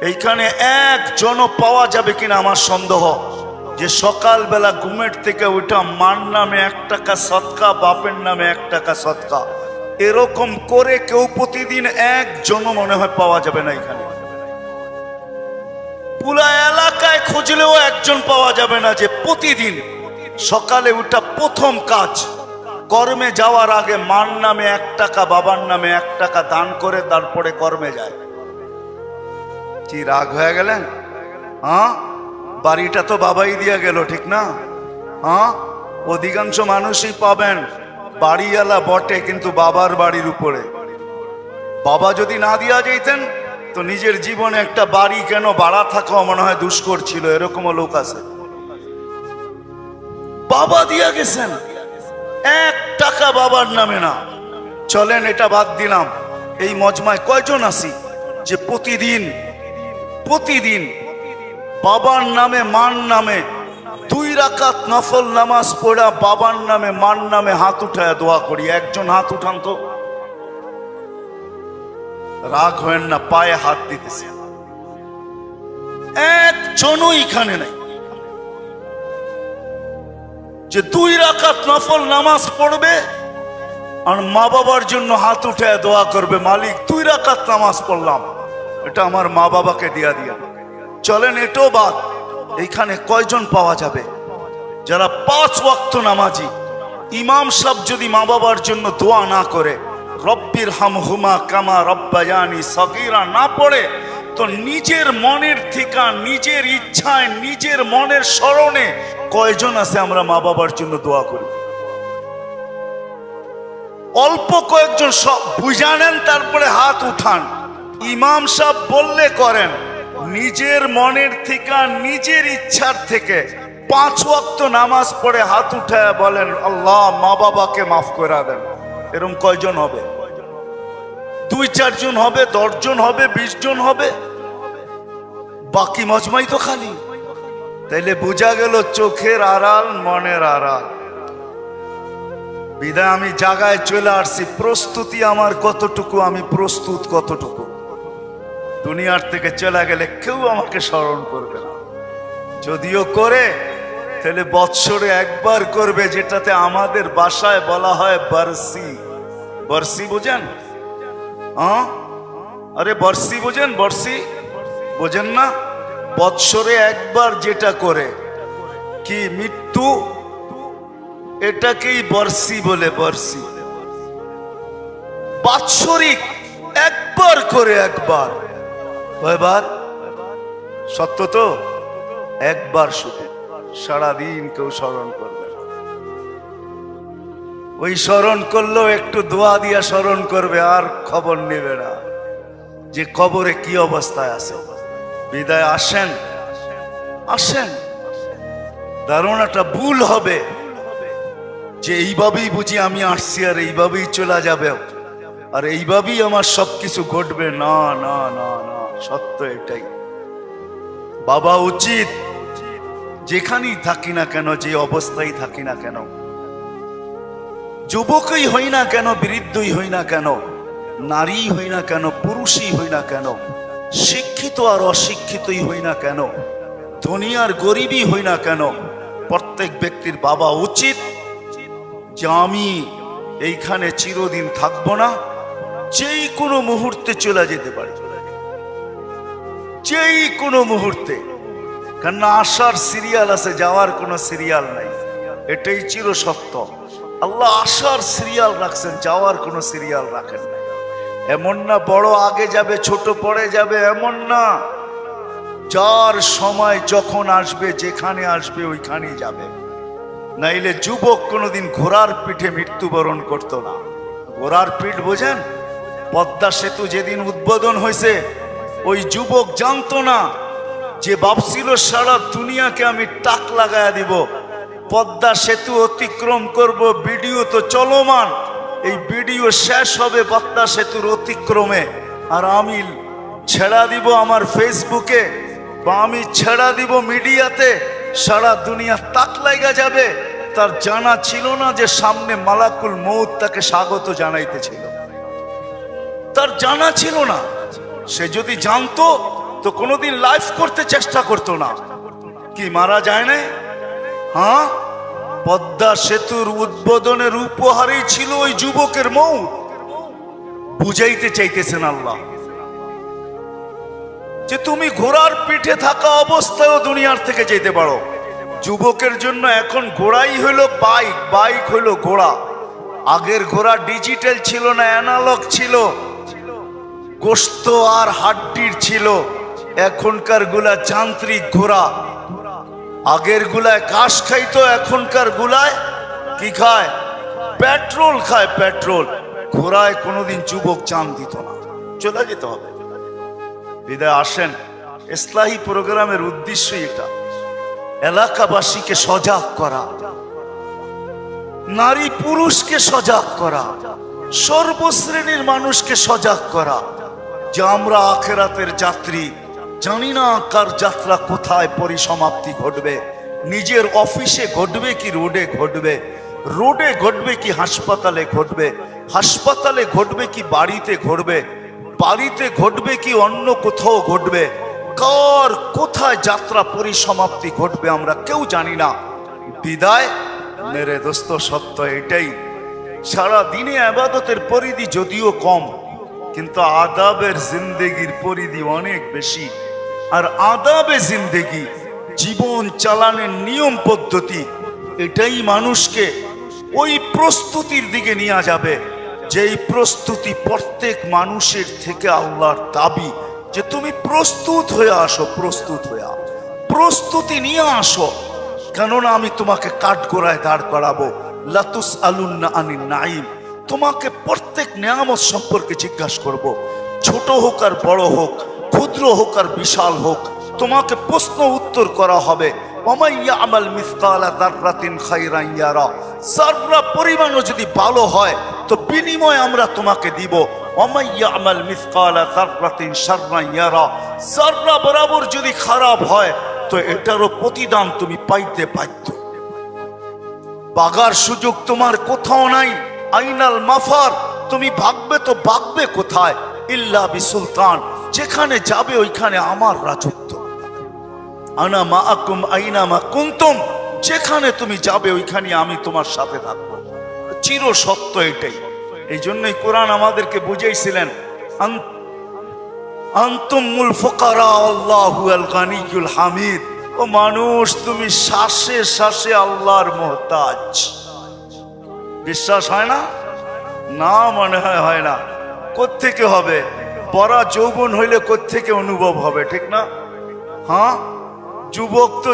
এইখানে একজনও পাওয়া যাবে কিনা আমার সন্দেহ, যে সকালবেলা ঘুমের থেকে উঠা মার নামে 1 টাকা সদকা, বাপের নামে 1 টাকা সদকা, এরকম করে কেউ প্রতিদিন একজনও মনে হয় পাওয়া যাবে না এখানে। পুরা এলাকায় খুঁজলেও একজন পাওয়া যাবে না যে প্রতিদিন সকালে উঠা প্রথম কাজ, কর্মে যাওয়ার আগে মার নামে 1 টাকা, বাবার নামে 1 টাকা দান করে তারপরে কর্মে যায়। কি রাগ হয়ে গেলেন? হ্যাঁ, বাড়িটা তো বাবাই দিয়া গেল, ঠিক না? হ্যাঁ, অধিকাংশ মানুষই পাবেন বাড়িওয়ালা বটে কিন্তু বাবার বাড়ির উপরে। বাবা যদি না দিয়া যেতেন তো নিজের জীবনে একটা বাড়ি কেন ভাড়া থাকা মনে হয় দুষ্কর ছিল, এরকমও লোক আছে। বাবা দিয়া গেছেন, 1 টাকা বাবার নামে না। চলেন এটা বাদ দিলাম, এই মজমায় কয়জন আছি যে প্রতিদিন বাবার নামে মার নামে 2 রাকাত নফল নামাজ পড়া, বাবার নামে মার নামে হাত উঠায় দোয়া করি? একজন হাত উঠান তো। রাগ হয় না, পায়ে হাত দিতেছে, একজনও এখানে নাই যে 2 রাকাত নফল নামাজ পড়বে আর মা বাবার জন্য হাত উঠায় দোয়া করবে, মালিক 2 রাকাত নামাজ পড়লাম, এটা আমার মা বাবাকে দিয়া দিয়া। চলেন এটাও বাদ, এইখানে কয়জন পাওয়া যাবে যারা 5 ওয়াক্ত নামাজি? ইমাম সাহেব যদি মা বাবার জন্য দোয়া না করে, রব্বির হামহুমা কামা রব্বায়ানি সগীরা না পড়ে, তো নিজের মনের থেকে, নিজের ইচ্ছায়, নিজের মনের স্মরণে কয়জন আছে আমরা মা বাবার জন্য দোয়া করি? অল্প কয়েকজন, সব বুঝা নেন তারপরে হাত উঠান। ইমাম সাহেব বললে করেন, নিজের মনের থেকে, নিজের ইচ্ছার থেকে 5 ওয়াক্ত নামাজ পড়ে হাত উঠায় বলেন আল্লাহ মা বাবাকে মাফ করে দেন। এরকম কয়জন হবে? 2-4 জন হবে, 10 জন হবে, 20 জন হবে, বাকি মজমাই তো খালি। তাইলে বোঝা গেল চোখের আড়াল মনের আড়াল। বিদায় আমি জায়গায় চলে আসছি, প্রস্তুতি আমার কতটুকু, আমি প্রস্তুত কতটুকু। দুনিয়ার থেকে চলে গেলে কেউ আমাকে স্মরণ করবে না, যদিও করে তাহলে বৎসরে একবার করবে, যেটাতে আমাদের ভাষায় বলা হয় বর্ষি। বর্ষি বুঝেন? আরে বর্ষি বুঝেন? বর্ষি বোঝেন না? বৎসরে একবার যেটা করে কি মৃত্যু, এটাকেই বর্ষি বলে। বর্ষি বাৎসরিক একবার করে, একবার। কয়বার? সত্য তো? একবার শুধু, সারাদিন কেউ স্মরণ করবে না। ওই স্মরণ করলেও একটু দোয়া দিয়া স্মরণ করবে, আর খবর নেবে না যে কবরে কি অবস্থায় আছে। বিদায় আসেন, আসেন। ধারণাটা ভুল হবে যে এইভাবেই বুঝি আমি আসছি আর এইভাবেই চলে যাবে আর এইভাবেই আমার সবকিছু ঘটবে। না না না না, সত্য এটাই। বাবা উচিত যেখানেই থাকি না কেন, যে অবস্থায় থাকি না কেন, যুবকই হই না কেন, বৃদ্ধই হই না কেন, নারী হই না কেন, পুরুষই হই না কেন, শিক্ষিত আর অশিক্ষিতই হই না কেন, ধনী আর গরিবই হই না কেন, প্রত্যেক ব্যক্তির বাবা উচিত যে আমি এইখানে চিরদিন থাকবো না, যেই কোনো মুহূর্তে চলে যেতে পারি, যেই কোনো মুহূর্তে। কেন আসার সিরিয়াল আছে, যাওয়ার কোনো সিরিয়াল নাই, এটাই চির সত্য। আল্লাহ আসার সিরিয়াল রাখছেন, যাওয়ার কোনো সিরিয়াল রাখেন না। এমন না বড় আগে যাবে ছোট পরে যাবে, এমন না। যার সময় যখন আসবে, যেখানে আসবে ওইখানেই যাবে। নাইলে যুবক কোনোদিন ঘোড়ার পিঠে মৃত্যুবরণ করতো না। ঘোড়ার পিঠ বোঝেন? পদ্মা সেতু যেদিন উদ্বোধন হয়েছে, ওই যুবক জানতো না যে ভাবছিল সারা দুনিয়াকে আমি টাক লাগায়া দিব, পদ্মা সেতু অতিক্রম করব, ভিডিও তো চলমান, এই ভিডিও শেষ হবে পদ্মা সেতুর অতিক্রমে, আর আমি ছেড়া দিব আমার ফেসবুকে বা আমি ছেড়া দিব মিডিয়াতে, সারা দুনিয়া তাক লাগা যাবে। তার জানা ছিল না যে সামনে মালাকুল মউত তাকে স্বাগত জানাইতেছিল, তার জানা ছিল না। সে যদি জানতো তো কোনোদিন লাইভ করতে চেষ্টা করতো না। কি মারা যায় না? হ্যাঁ, পদ্মা সেতুর উদ্বোধনের উপহারই ছিল ওই যুবকের মৌত। বুঝাইতে চাইতেছেন আল্লাহ যে তুমি ঘোড়ার পিঠে থাকা অবস্থায়ও দুনিয়ার থেকে যেতে পারো। যুবকের জন্য এখন ঘোড়াই হইল বাইক, বাইক হইল ঘোড়া। আগের ঘোড়া ডিজিটাল ছিল না, অ্যানালগ ছিল, গোশত আর হাড্ডির ছিল। এখনকার গুলা যান্ত্রিক ঘোড়া। আগের গুলায় ঘাস খাইতো, এখনকার গুলায় কি খায়? পেট্রোল খায়, পেট্রোল। ঘোড়ায় কোনোদিন যুবক জান দিত না, চলে যেতে হবে। বিদায় আসেন, ইসলাহি প্রোগ্রামের উদ্দেশ্য এটা, এলাকাবাসীকে সজাগ করা, নারী পুরুষকে সজাগ করা, সর্বশ্রেণীর মানুষকে সজাগ করা যে আমরা আখেরাতের যাত্রী। জানি না কার যাত্রা কোথায় পরিসমাপ্তি ঘটবে। নিজের অফিসে ঘটবে কি রোডে ঘটবে, রোডে ঘটবে কি হাসপাতালে ঘটবে, হাসপাতালে ঘটবে কি বাড়িতে ঘটবে, বাড়িতে ঘটবে কি অন্য কোথাও ঘটবে। কার কোথায় যাত্রা পরিসমাপ্তি ঘটবে আমরা কেউ জানি না। বিদায় মেরে দোস্ত, সত্য এটাই, সারা দিনে ইবাদতের পরিধি যদিও কম, কিন্তু আদাবের জিন্দেগির পরিধি অনেক বেশি। আর আদাবে জিন্দেগি, জীবন চালানোর নিয়ম পদ্ধতি, এটাই মানুষকে ওই প্রস্তুতির দিকে নিয়ে যাবে, যেই প্রস্তুতি প্রত্যেক মানুষের থেকে আল্লাহর দাবি যে তুমি প্রস্তুত হয়ে আসো, প্রস্তুত হয়ে আসো, প্রস্তুতি নিয়ে আসো। কেননা আমি তোমাকে কাঠগোড়ায় দাঁড় করাবো। লাতুস আলুন্না আনিন নাইম, তোমাকে প্রত্যেক নিয়ামত সম্পর্কে জিজ্ঞাসা করব। ছোট হোক আর বড় হোক, ক্ষুদ্র হোক আর বিশাল হোক, তোমাকে প্রশ্ন উত্তর করা হবে। ওমাইয়া আমাল মিসকালা যাররাতিন খায়রান ইয়ারা, যাররা পরিমাণও যদি ভালো হয় তো বিনিময় আমরা তোমাকে দিব। ওমাইয়া আমাল মিসকালা যাররাতিন শাররান ইয়ারা, যাররা বরাবর যদি খারাপ হয় তো এটারও প্রতিদান তুমি পাইতে বাধ্য। বাগার সুযোগ তোমার কোথাও নাই। আইনাল মাফার, তুমি ভাগবে তো ভাগবে কোথায়? ইল্লা বিসুলতান, যেখানে যাবে ওইখানে আমার রাজত্ব। আনা মাআকুম আইনা মা কুনতুম, যেখানে তুমি যাবে ওইখানে আমি তোমার সাথে থাকবো। চির সত্য এটাই। এই জন্যই কোরআন আমাদেরকে বুঝাইছিলেন, আনতুমুল ফুকারা আল্লাহু আল গানিয়ুল হামিদ। ও মানুষ, তুমি শ্বাসে শ্বাসে আল্লাহর মুহতাজ। বিশ্বাস হয় না? না, মনে হয় না। কোত্থেকে হবে? পরা যৌবন হইলে কোত্থেকে অনুভব হবে, ঠিক না? হ্যাঁ, যুবক তো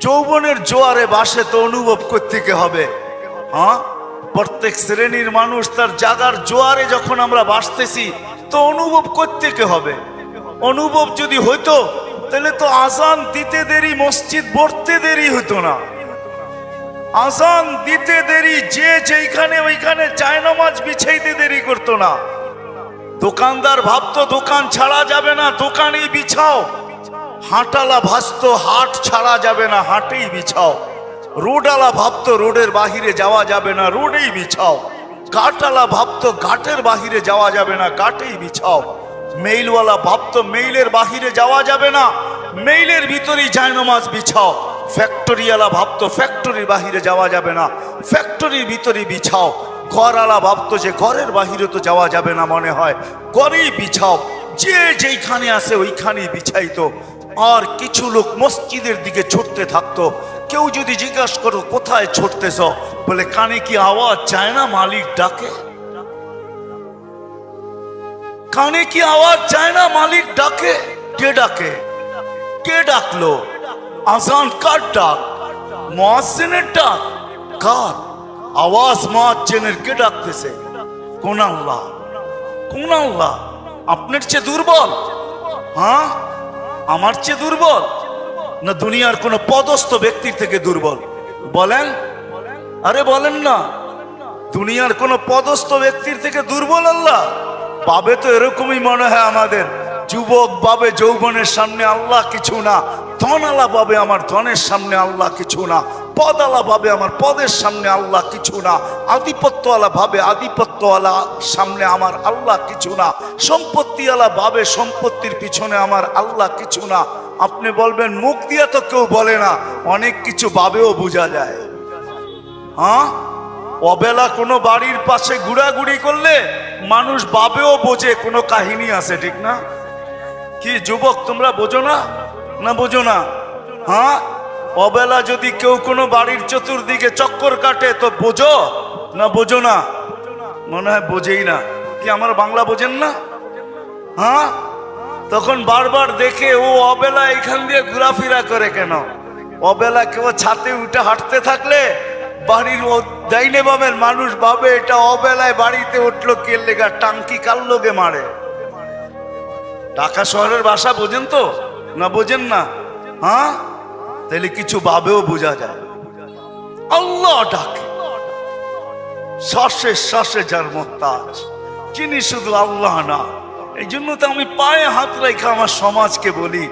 যৌবনের জোয়ারে বাসে, তো অনুভব কোত্থেকে হবে? হ্যাঁ, প্রত্যেক শ্রেণীর মানুষ তার জাগার জোয়ারে যখন আমরা বাসতেছি তো অনুভব কোত্থেকে হবে? অনুভব যদি হইতো তাহলে তো আজান দিতে দেরি, মসজিদ ভরতে দেরি হতো না। আজান দিতে দেরি, যে যেখানে ওইখানে জায়নামাজ বিছাইতে দেরি করতো না। দোকানদার ভাবতো দোকান ছাড়া যাবে না, দোকানেই বিছাও। হাঁটালা ভাসতো হাট ছাড়া যাবে না, হাটেই বিছাও। রোডওয়ালা ভাবতো রোডের বাহিরে যাওয়া যাবে না, রোডেই বিছাও। ঘাটওয়ালা ভাবতো ঘাটের বাহিরে যাওয়া যাবে না, ঘাটেই বিছাও। মেইলওয়ালা ভাবতো মেইলের বাহিরে যাওয়া যাবে না, মেইলের ভিতরেই জায়নামাজ বিছাও। ফ্যাক্টরিওয়ালা ভাবতো ফ্যাক্টরির বাহিরে যাওয়া যাবে না, ফ্যাক্টরির ভিতরেই বিছাও। ঘরওয়ালা ভাবতো যে ঘরের বাহিরে তো যাওয়া যাবে না, মনে হয় ঘরেই বিছাও। যে যেইখানে আসে ওইখানেই বিছাইতো। আর কিছু লোক মসজিদের দিকে ছুটতে থাকতো। কেউ যদি জিজ্ঞাসা করো কোথায় ছুটতেছ, বলে কানে কি আওয়াজ যায় না মালিক ডাকে? কানে কি আওয়াজ যায় না মালিক ডাকে? কে ডাকে? কে ডাকলো? আজান কার ডাক? মুয়াজ্জিনের ডাক? কার আওয়াজ? মুয়াজ্জিনের। কে ডাকতেছে? কোন আল্লাহ? কোন আল্লাহ? আপনার চেয়ে দুর্বল? হ্যাঁ, আমার চেয়ে দুর্বল না দুনিয়ার কোন পদস্থ ব্যক্তির থেকে দুর্বল? বলেন, আরে বলেন না। দুনিয়ার কোন পদস্থ ব্যক্তির থেকে দুর্বল আল্লাহ? পাবে তো এরকমই মনে হয় আমাদের। যুবক ভাবে যৌবনের সামনে আল্লাহ কিছু না, ধনালা ভাবে আমার ধনের সামনে আল্লাহ কিছু না, পদালা ভাবে আমার পদের সামনে আল্লাহ কিছু না, আধিপত্যওয়ালা ভাবে আধিপত্যওয়ালা সামনে আমার আল্লাহ কিছু না, সম্পত্তিওয়ালা ভাবে সম্পত্তির পিছনে আমার আল্লাহ কিছু না। আপনি বলবেন মুখ দিয়ে তো কেউ বলে না, অনেক কিছু ভাবেও বোঝা যায়। হ্যাঁ, অবেলা কোনো বাড়ির পাশে ঘোরাঘুরি করলে মানুষ ভাবেও বোঝে কোনো কাহিনী আছে, ঠিক না? কি যুবক, তোমরা বোঝো না? না বোঝো না? হ্যাঁ, অবেলা যদি কেউ কোনো বাড়ির চতুর্দিকে চক্কর কাটে তো বোঝো না বোঝো না? মনে হয় বোঝেই না। কি আমার বাংলা বোঝেন না? হ্যাঁ, তখন বারবার দেখে ও অবেলা এখান দিয়ে ঘোরাফেরা করে কেন? অবেলা কেউ ছাদে উঠে হাঁটতে থাকলে বাড়ির ডাইনে বামের মানুষ ভাবে এটা অবেলায় বাড়িতে উঠলো কে লেগা, টাঙ্কি কার লোকে মারে। ঢাকা শহরের ভাষা বোঝেন তো না বোঝেন না? হ্যাঁ, তাহলে কিছু ভাবেও বোঝা যায়। আল্লাহ ডাকে, শ্বাসে শ্বাসে যার মোহতাজ, যিনি শুধু আল্লাহ না। এই জন্য তো আমি পায়ে হাত রেখে আমার সমাজকে বলি,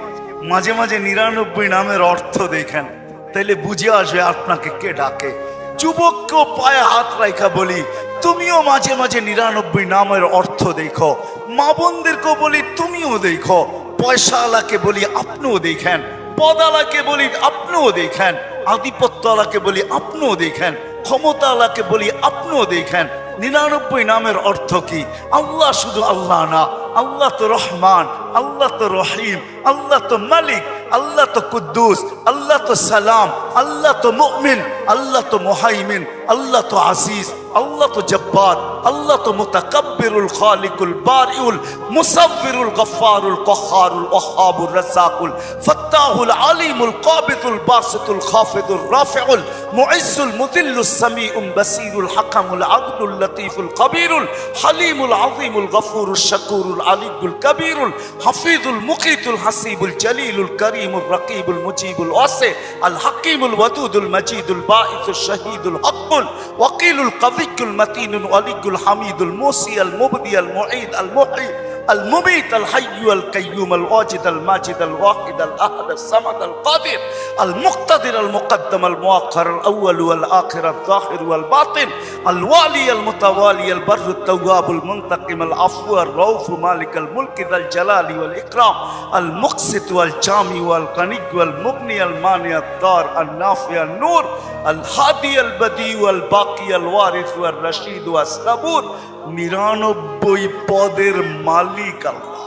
মাঝে মাঝে 99 নামের অর্থ দেখেন, তাইলে বুঝে আসবে আপনাকে কে ডাকে। যুবককেও পায়ে হাত রেখা বলি, তুমিও মাঝে মাঝে 99 নামের অর্থ দেখো। মা বোনদেরকেও বলি তুমিও দেখো। পয়সাওয়ালাকে বলি আপনিও দেখেন, পদালাকে বলি আপনিও দেখেন, আধিপত্যওয়ালাকে বলি আপনিও দেখেন, ক্ষমতাওয়ালাকে বলি আপনিও দেখেন। 99 নামের অর্থ কি? আল্লাহ শুধু আল্লাহ না, আল্লাহ তো রহমান, আল্লাহ তো রহিম, আল্লাহ তো মালিক, আল্লাহ তো কুদ্দুস, আল্লাহ তো সালাম, আল্লাহ তো মুমিন, আল্লাহ তো মুহাইমিন, আল্লাহ তো আজিজ, আল্লাহ তো জব্বার, আল্লাহ তো মুতাকাব্বিরুল খালিকুল বারিউল মুসাব্বিরুল গফফারুল কহ্হারুল ওয়াহ্হাবুর রাজ্জাকুল ফাত্তাহুল আলিমুল কাবিদুল বাসিতুল খাফিদুর রাফিউল মুইজ্জুল মুযিল্লুস সামিউল বাসীরুল হাকামুল আদলুল লতীফুল কবীরুল হালিমুল আযীমুল গফুরুশ শাকুরুল আলিয়ুল কবীরুল হাফিজুল মুকিতুল হাসিবুল জলিলুল করিমুর রকিবুল মুজিবুল ওয়াসি আল হাকিমুল ওয়াদুদুল মজিদুল বাঈসুশ শহীদুল হকুল ওয়াকিলুল কবিয়ুল মতিনুল ওয়ালিয়ুল হামিদুল মুসি আল মুবদি আল মুঈদ আল মুহয়ি المميت الحي القيوم الواجد الماجد الواحد الأحد الصمد القادر المقتدر المقدم المؤخر الأول والآخر الظاهر والباطن الوالي المتوالي البر التواب المنتقم العفو الرؤوف مالك الملك ذا الجلال والإكرام المقسط والجامع والغني والمغني المانع الضار النافع النور الهادي البديع والباقي الوارث والرشيد والصبور 99 পদের মালিক আল্লাহ।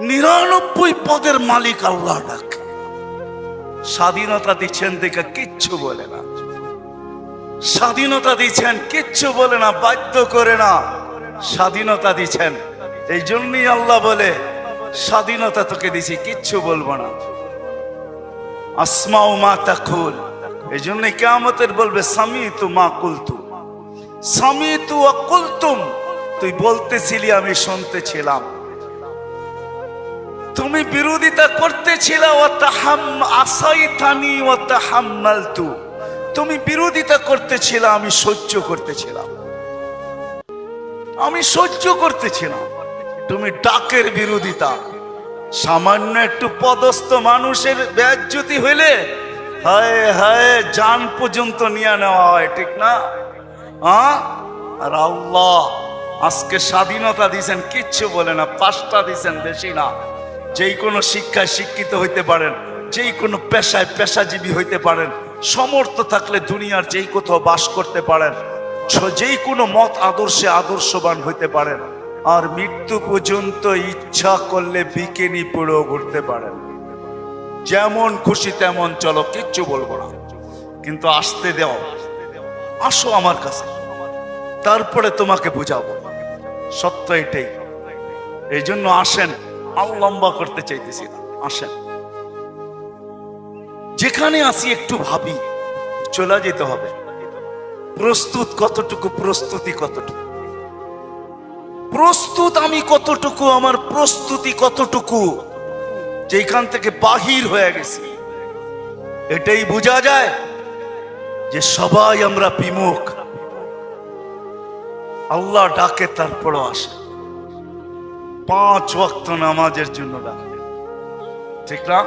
99 পদের মালিক আল্লাহ ডাকে। স্বাধীনতা দিচ্ছেন দেখে কিচ্ছু বলে না, স্বাধীনতা দিচ্ছেন কিচ্ছু বলে না, বাধ্য করে না, স্বাধীনতা দিচ্ছেন। এই জন্যই আল্লাহ বলে স্বাধীনতা তোকে দিছি, কিচ্ছু বলবো না। আসমাউ মা তাকুল, এই জন্যই কিয়ামতের বলবে সামিতু মা কুলতু, সামিতু ওয়া কুলতুম, তুই বলতেছিলি আমি শুনতেছিলাম, তুমি বিরোধিতা করতেছিলা, ওয়া আসাইতানি ওয়া তাহাম্মালতু, তুমি বিরোধিতা করতেছিলা আমি সহ্য করতেছিলাম, আমি সহ্য করতেছিলাম। তুমি ডাকের বিরোধিতা, সামান্য একটু পদস্থ মানুষের বেইজ্জতি হইলে হায় হায় জান পর্যন্ত নিয়ে নেওয়া হয়, ঠিক না? আর আল্লাহ আজকে স্বাধীনতা দিয়েছেন, কিচ্ছু বলে না, 5টা দিয়েছেন, বেশি না। যেই কোনো শিক্ষায় শিক্ষিত হইতে পারেন, যেই কোনো পেশায় পেশাজীবী হইতে পারেন, সমর্থ থাকলে দুনিয়ার যেই কোথাও বাস করতে পারেন, যেই কোনো মত আদর্শে আদর্শবান হইতে পারেন, আর মৃত্যু পর্যন্ত ইচ্ছা করলে বিকিনি পরেও ঘুরতে পারেন, যেমন খুশি তেমন চলো, কিচ্ছু বলবো না। কিন্তু আসতে দাও, আসো আমার কাছে, তারপরে তোমাকে বুঝাবো সত্য এটাই। এই জন্য আসেন, আর লম্বা করতে চাইতেছি না, আসেন। যেখানে আসি একটু ভাবি, চলে যেতে হবে। প্রস্তুত কতটুকু, প্রস্তুতি কতটুকু, প্রস্তুত আমি কতটুকু, আমার প্রস্তুতি কতটুকু, যেখান থেকে বাহির হয়ে গেছি। এটাই বোঝা যায় যে সবাই আমরা বিমুখ। আল্লাহ ডাকে, তারপরও আসে। 5 ওয়াক্ত নামাজের জন্য ডাকে, ঠিক না?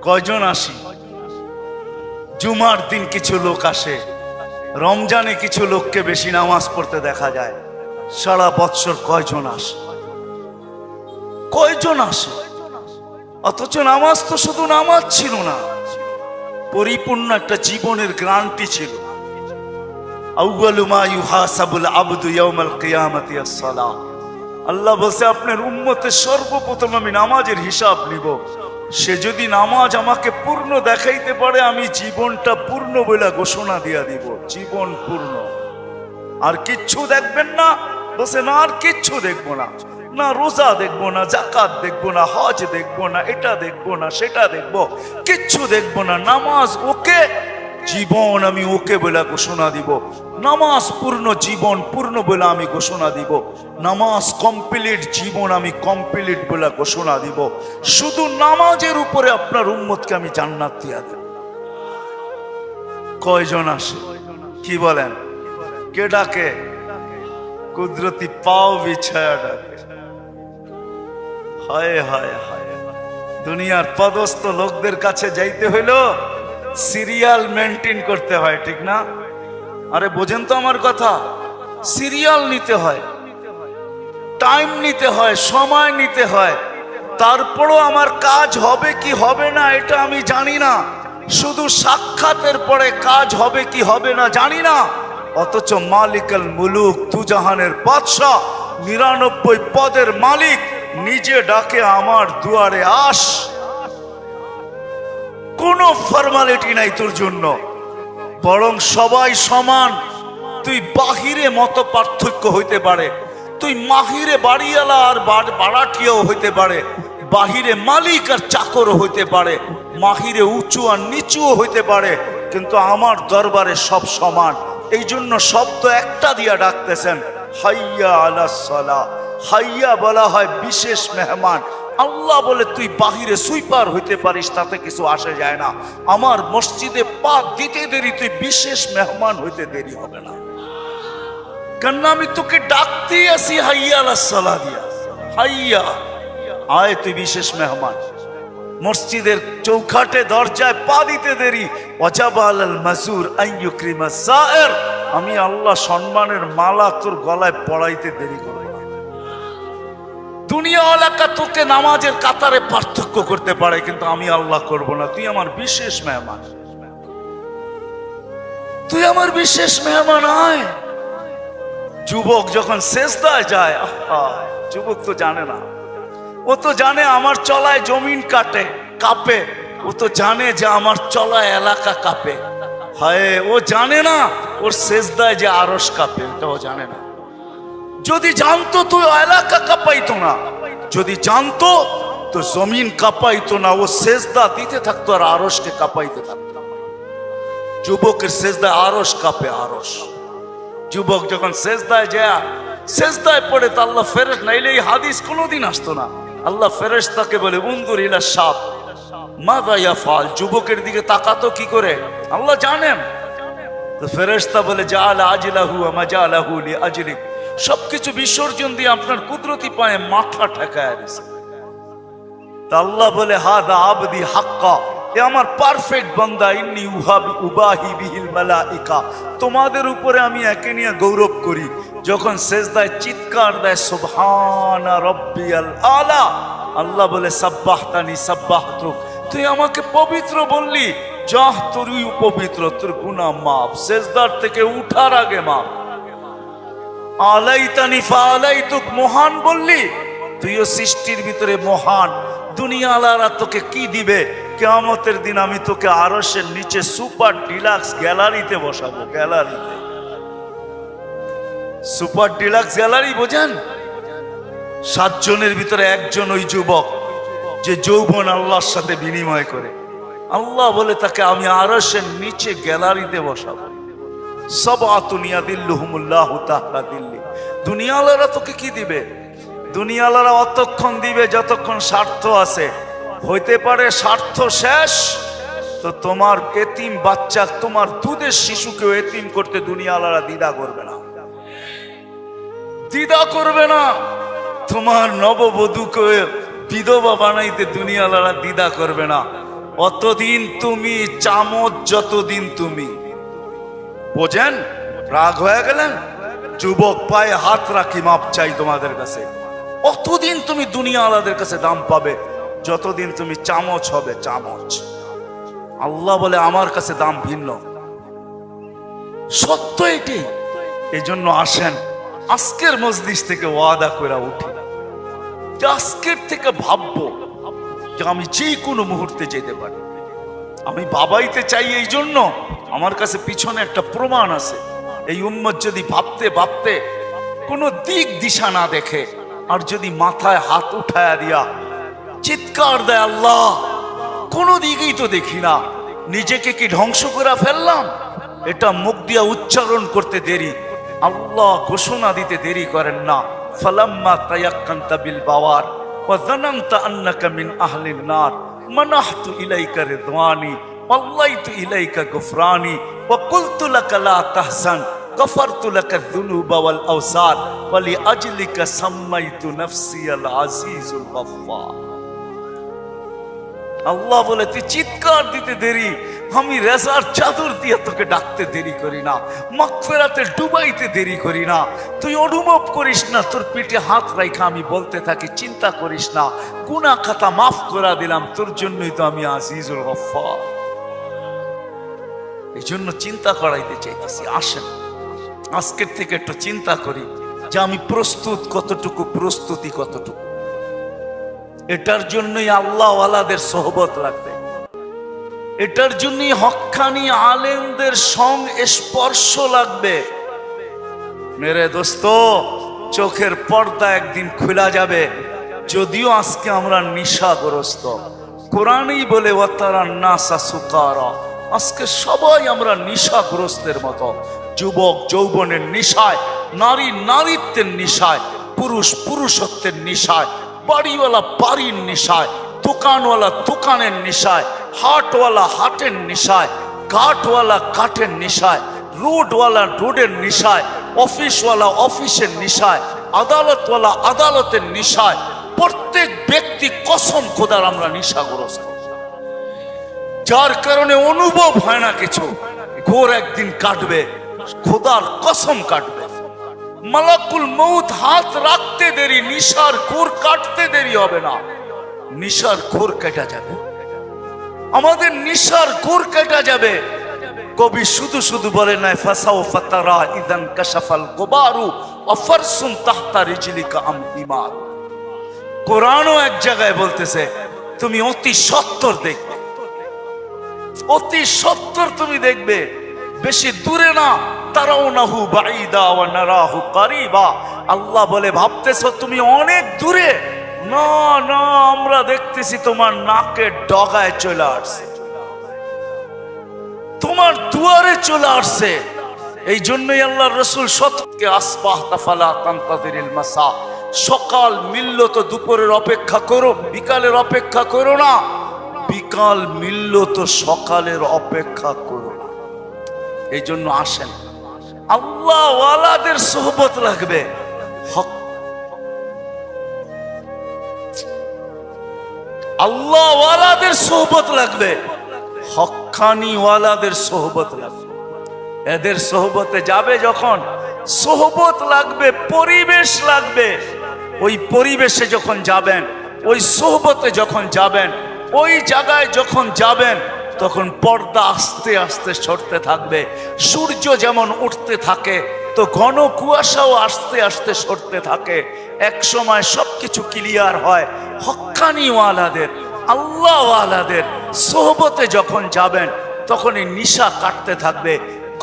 কয়জন আসি? জুমার দিন কিছু লোক আসে, রমজানে কিছু লোককে বেশি নামাজ পড়তে দেখা যায়। সারা বৎসর কয়জন আসে? কয়জন আসে? অথচ নামাজ তো শুধু নামাজ ছিল না, পরিপূর্ণ একটা জীবনের গ্যারান্টি ছিল। আউয়ালু মা ইউহাসাবুল আবদু ইয়াউমাল কিয়ামাতি আস-সালাহ। আল্লাহ বলছে আপনার উম্মতের সর্বপ্রথম আমি নামাজের হিসাব নিব। সে যদি নামাজ আমাকে পূর্ণ দেখাইতে পারে, আমি জীবনটা পূর্ণ বলে ঘোষণা দিয়া দিব। জীবন পূর্ণ। আর কিচ্ছু দেখবেন না? বলছে না, আর কিচ্ছু দেখবো না। না রোজা দেখবো না, জাকাত দেখবো না, হজ দেখবো না, এটা দেখবো না, সেটা দেখবো, কিচ্ছু দেখবো না। নামাজ ওকে, জীবন আমি ওকে বলে ঘোষণা দিব। নামাজ পূর্ণ, জীবন পূর্ণ বলে আমি ঘোষণা দিব। নামাজ কমপ্লিট, জীবন আমি কমপ্লিট বলে ঘোষণা দিব। শুধু নামাজের উপরে আপনার উম্মতকে আমি জান্নাত দিয়া দেব। কয়জন আসে? কি বলেন? কে ডাকে? কুদরতি পাও বিছায়া ডাকে। হায় হায় হায়, দুনিয়ার পদস্থ লোকদের কাছে যাইতে হইল সিরিয়াল মেনটেন করতে হয়, ঠিক না? আরে বোঝেন তো আমার কথা? সিরিয়াল নিতে হয়, টাইম নিতে হয়, সময় নিতে হয়। তারপরও আমার কাজ হবে কি হবে না এটা আমি জানি না। শুধু সাক্ষাতের পরে কাজ হবে কি হবে না জানি না। অথচ মালিকাল মুলুক, দুজাহানের বাদশাহ, 99 পদের মালিক নিজে ডাকে আমার দুয়ারে আস। কোনো ফর্মালিটি নাই তোর জন্য, বরং সবাই সমান। তুই বাহিরে মত পার্থক্য হইতে পারে, তুই মাহিরে বাড়িওয়ালা আর বাড়াটিয়াও হইতে পারে, বাহিরে মালিক আর চাকরও হইতে পারে, মাহিরে উঁচু আর নিচুও হইতে পারে, কিন্তু আমার দরবারে সব সমান। এই জন্য শব্দ একটা দিয়া ডাকতেছেন, হাইয়া আলাস সালাহ। হাইয়া বলা হয় বিশেষ মেহমান। আল্লাহ বলে তুই বাহিরে সুইপার হইতে পারিস, তাতে কিছু আসে যায় না। আমার মসজিদে পা দিতে দেরি, তুই বিশেষ মেহমান হইতে দেরি হবে না। কেন আমি তোকে ডাকতেই আসি হাইয়া আলাস সালাহ দিয়া। হাইয়া আয়, তুই বিশেষ মেহমান। মসজিদের চৌখাটে দরজায় পা দিতে দেরি, ওয়াজাবাল আল মাসুর আন ইউকরিমা সায়ের। আমি আল্লাহ সম্মানের মালা তোর গলায় পড়াইতে দেরি করব না। দুনিয়া এলাকা তোকে নামাজের কাতারে পার্থক্য করতে পারে, কিন্তু আমি আল্লাহ করব না। তুই আমার বিশেষ মেহমান, তুই আমার বিশেষ মেহমান। আয়। যুবক যখন সেজদায় যায়, যুবক তো জানে না, ও তো জানে আমার চলায় জমিন কাঁপে। ও তো জানে যে আমার চলায় এলাকা কাঁপে। হায়, ও জানে না ওর সেজদায় যে আরশ কাঁপে, এটা ও জানে না। যদি জানতো তো এলাকা কাঁপাইতো না, যদি জানতো তো জমিন কাঁপাইতো না। ও সেজদা দিতে থাকতো আর আরশকে কাঁপাইতে থাকতো। যুবকের সেজদায় আরশ কাঁপে, আরশ। যুবক যখন সেজদায় পড়ে তো আল্লাহ ফেরেশ, নাইলে এই হাদিস কোনোদিন আসতো না। আল্লাহ ফেরেশতাকে বলে, উনজুর ইলা শাব মাযা ইয়াফআল। যুবকের দিকে তাকাতো কি করে আল্লাহ জানেন। তো ফেরেশতা বলে, জাআলা আজলাহু ওয়া মাজালাহু লিআজলিক। সবকিছু বিসর্জন দিয়ে আপনার কুদরতি পায়ে মাথা ঠেকায় দিয়েছে। তা আল্লাহ বলে, হাদা আবদি হাক্কা, এ আমার পারফেক্ট বান্দা। ইন্নী উবাহি বিহিল মালাইকা, তোমাদের উপরে আমি একে নিয়ে গৌরব করি। যখন সেজদায় চিৎকার দেয় সুবহানা রাব্বিয়াল আলা, আল্লাহ বলে, সাব্বাহতানি সাব্বাহতুক, তুই আমাকে পবিত্র বললি, যাহ তুই পবিত্র, তোর গুনাহ মাফ। সেজদার থেকে উঠার আগে মাফ। আলাইতানি ফাআলাইতুক, মহান বললি, তুইও সৃষ্টির ভিতরে মহান। দুনিয়াওয়ালারা তোকে কি দিবে? কিয়ামতের দিন আমি তোকে আরশের নিচে সুপার ডিলাক্স গ্যালারিতে বসাবো। গ্যালারিতে, সুপার ডিলাক্স গ্যালারি বোঝেন? 7 জনের ভিতরে একজন ওই যুবক যে যৌবন আল্লাহর সাথে বিনিময় করে। আল্লাহ বলে তাকে আমি আরশের নিচে গ্যালারিতে বসাবো। সাবআতুন ইয়াদিল্লুহুমুল্লাহু তাহতা দিল্লি। দুনিয়াওয়ালারা তোকে কি দিবে? দুনিয়াওয়ালারা অতক্ষণ দিবে যতক্ষণ স্বার্থ আছে। হইতে পারে স্বার্থ শেষ, তো তোমার এতিম বাচ্চা, তোমার দুধের শিশুকেও এতিম করতে দুনিয়াওয়ালারা দ্বিধা করবে না, দ্বিধা করবে না। তোমার নববধূকে বিধবা বানাইতে দুনিয়াওয়ালারা দ্বিধা করবে না। অতদিন তুমি চামচ, যতদিন তুমি বোঝেন। রাগ হয়ে গেলেন? যুবক পায়ে হাত রাখি, মাপ চাই তোমাদের কাছে। অতদিন তুমি দুনিয়াওয়ালাদের কাছে দাম পাবে, যতদিন তুমি চামচ হবে চামচ। আল্লাহ বলে আমার কাছে দাম ভিন্ন, সত্য এটি। এই জন্য আসেন আজকের মজলিস থেকে ওয়াদা করে উঠি যে আজকের থেকে ভাববো যে আমি যে কোনো মুহূর্তে যেতে পারি। আমি বাবাইতে চাই, এই জন্য আমার কাছে পিছনে একটা প্রমাণ আছে। এই উম্মত যদি ভাবতে ভাবতে কোনো দিক দিশা না দেখে, আর যদি মাথায় হাত উঠায়া দিয়া চিৎকার দেয় আল্লাহ কোনো দিকেই তো দেখি না, নিজেকে কি ধ্বংস করে ফেললাম, এটা মুখ দিয়া উচ্চারণ করতে দেরি, আল্লাহ ঘোষণা দিতে দেরি করেন না। ফালাম্মা তায়াক্কানতা বিল বাওয়ার ওয়া যানানতা আন্নাকা মিন আহলিন নার মানাহতু ইলাইকা রিদওয়ানি ওয়াল্লাইতু ইলাইকা গুফরানি ওয়া কুলতু লাকা লা তাহজান গফারতু লাকা যুনুবা ওয়াল আওসার ওয়া লিআজলিকা সাম্মাইতু নাফসি আল আজিজুল গফফার। আল্লাহ বলে তুই চিৎকার দিতে দেরি, আমি রেজার চাদর দিয়ে তোকে ডাকতে দেরি করি না, মাগফিরাতে ডুবাইতে দেরি করি না। তুই অনুভব করিস না, তোর পিঠে হাত রাখা আমি বলতে থাকি চিন্তা করিস না, গুনাহ খাতা মাফ করে দিলাম, তোর জন্যই তো আমি আজিজুল গফফার। এই জন্য চিন্তা করাইতে চাইতেছি। আসেন আজকের থেকে একটু চিন্তা করি যে আমি প্রস্তুত কতটুকু, প্রস্তুতি কতটুকু। এটার জন্যই আল্লাহ ওয়ালাদের সোহবত লাগবে, এটার জন্যই হক্কানি আলেমদের সংস্পর্শ লাগবে। মেরে দোস্ত, চোখের পর্দা একদিন খোলা যাবে। যদিও আজকে আমরা নেশাগ্রস্ত, কোরআনই বলে ওয়াতারান নাসা সুকারা, আজকে সবাই আমরা নেশাগ্রস্তের মতো। যুবক যৌবনের নেশায়, নারী নারীত্বের নেশায়, পুরুষ পুরুষত্বের নেশায়, বাড়িওয়ালা বাড়ির নেশায়, দোকানওয়ালা দোকানের নেশায়, হাটওয়ালা হাটের নেশায়, কাঠওয়ালা কাঠের নেশায়, রোডওয়ালা রোডের নেশায়, অফিসওয়ালা অফিসের নেশায়, আদালতওয়ালা আদালতের নেশায়। প্রত্যেক ব্যক্তি কসম খোদার আমরা নেশাগ্রস্ত, যার কারণে অনুভব হয় না কিছু। ঘোর একদিন কাটবে, খোদার কসম কাটবে। মালাকুল মউত হাত রাখতে দেরি, নিশার ঘোর কাটতে দেরি হবে না, নিশার ঘোর কেটে যাবে, আমাদের নিশার ঘোর কেটে যাবে। কবি শুধু শুধু বলে নাই ফাসাও ফাতারা ইদান কাশাফাল গুবারু ওয়া ফারসুন তাহতা রিজলিকা আম ইমার। কোরআনও এক জায়গায় বলতেছে তুমি অতি সত্তর দেখবে, অতি সত্তর তুমি দেখবে, বেশি দূরে না। তারাউনাহু বাঈদা ওয়া নারাহু কারিবা। আল্লাহ বলে ভাবতেছো তুমি অনেক দূরে, না না, আমরা দেখতেছি তোমার নাকের ডগায় চলে আসছে, তোমার দুয়ারে চলে আসছে। এই জন্যই আল্লাহর রাসূল সতকে আসবাহতা ফালা তানতাযিরিল মাসা, সকাল মিলল তো দুপুরের অপেক্ষা করো, বিকালের অপেক্ষা করো না, বিকাল মিলল তো সকালের অপেক্ষা করো না। এই জন্য আসেন আল্লাহ ওয়ালাদের সোহবত লাগবে, আল্লাহ ওয়ালাদের সোহবত লাগবে, হক্কানি ওয়ালাদের সোহবত লাগবে। এদের সোহবতে যাবে যখন, সোহবত লাগবে, পরিবেশ লাগবে। ওই পরিবেশে যখন যাবেন, ওই সোহবতে যখন যাবেন, ওই জায়গায় যখন যাবেন, তখন পর্দা আস্তে আস্তে সরতে থাকবে। সূর্য যেমন উঠতে থাকে তো ঘন কুয়াশাও আস্তে আস্তে সরতে থাকে। এক সময় সবকিছু ক্লিয়ার হয়। হক্কানি ওয়ালাদের, আল্লাহ ওয়ালাদের সোহবতে যখন যাবেন, তখন এই নিশা কাটতে থাকবে।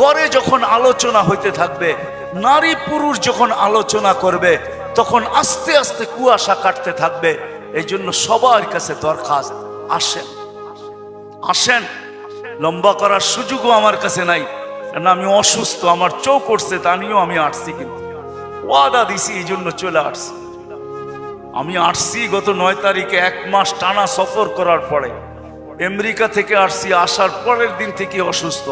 ঘরে যখন আলোচনা হইতে থাকবে, নারী পুরুষ যখন আলোচনা করবে, তখন আস্তে আস্তে কুয়াশা কাটতে থাকবে। এই জন্য সবার কাছে দরখাস্ত, আসেন আসেন। লম্বা করার সুযোগও আমার কাছে নাই, কারণ আমি অসুস্থ, আমার চোখ উঠছে, তা নিয়েও আমি আসছি, কিন্তু ওয়াদা দিছি এই জন্য চলে আসছি। আমি আসছি গত 9 তারিখে, 1 মাস টানা সফর করার পরে আমেরিকা থেকে আসছি। আসার পরের দিন থেকে অসুস্থ,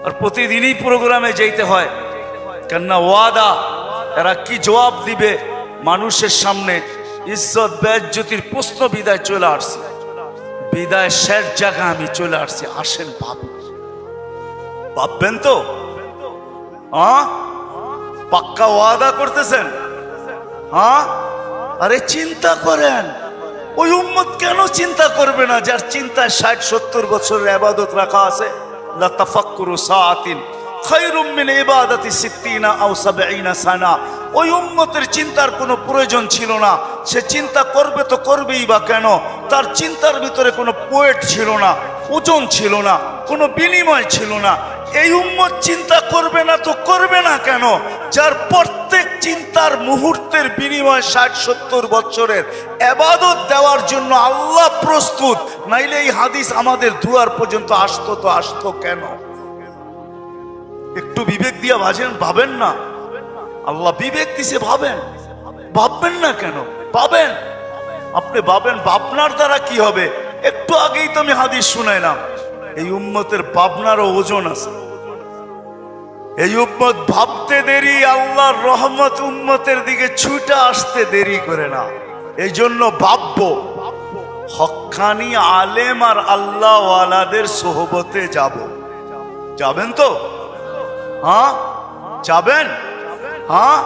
আর প্রতিদিনই প্রোগ্রামে যেতে হয়, কেননা ওয়াদা। এরা কি জবাব দিবে মানুষের সামনে? ইজ্জত বেজ্জতির প্রশ্ন বিদায় চলে আসছি, বিদায় শেষ জায়গা আমি চলে আসছি। আসেন ভাববেন তো, পাক্কা ওয়াদা করতেছেন? আরে চিন্তা করেন, ওই উম্মত কেন চিন্তা করবে না যার চিন্তায় 60-70 বছরের ইবাদত রাখা আছে? লা তাফাক্কুরু সাআতিন খায়রুম মিন ইবাদাতি 60 আও 70 সানা। ওই উম্মতের চিন্তার কোনো প্রয়োজন ছিল না। সে চিন্তা করবে তো করবেই বা কেন? তার চিন্তার ভিতরে কোনো ওয়েট ছিল না, ওজন ছিল না, কোনো বিনিময় ছিল না। এই উম্মত চিন্তা করবে না তো করবে না কেন? যার প্রত্যেক চিন্তার মুহূর্তের বিনিময় 60-70 বছরের ইবাদত দেওয়ার জন্য আল্লাহ প্রস্তুত। নাইলে এই হাদিস আমাদের দুয়ার পর্যন্ত আসতো কেন? একটু বিবেক দিয়ে ভাবেন না। আল্লাহ বিবেক দিছে, ভাববেন না কেন? ভাবেন, আপনি ভাবেন, ভাবনার দ্বারা কি হবে? একটু আগেই তো আমি হাদিস শুনাইলাম, এই উম্মতের ভাবনারও ওজন আছে। এই উম্মত ভাবতে দেরি, আল্লাহর রহমত উম্মতের দিকে ছুটে আসতে দেরি করে না। এই জন্য ভাববো, হক্কানি আলেম আর আল্লাহ ওয়ালাদের সোহবতে যাবেন তো? হ্যাঁ যাবেন? হ্যাঁ,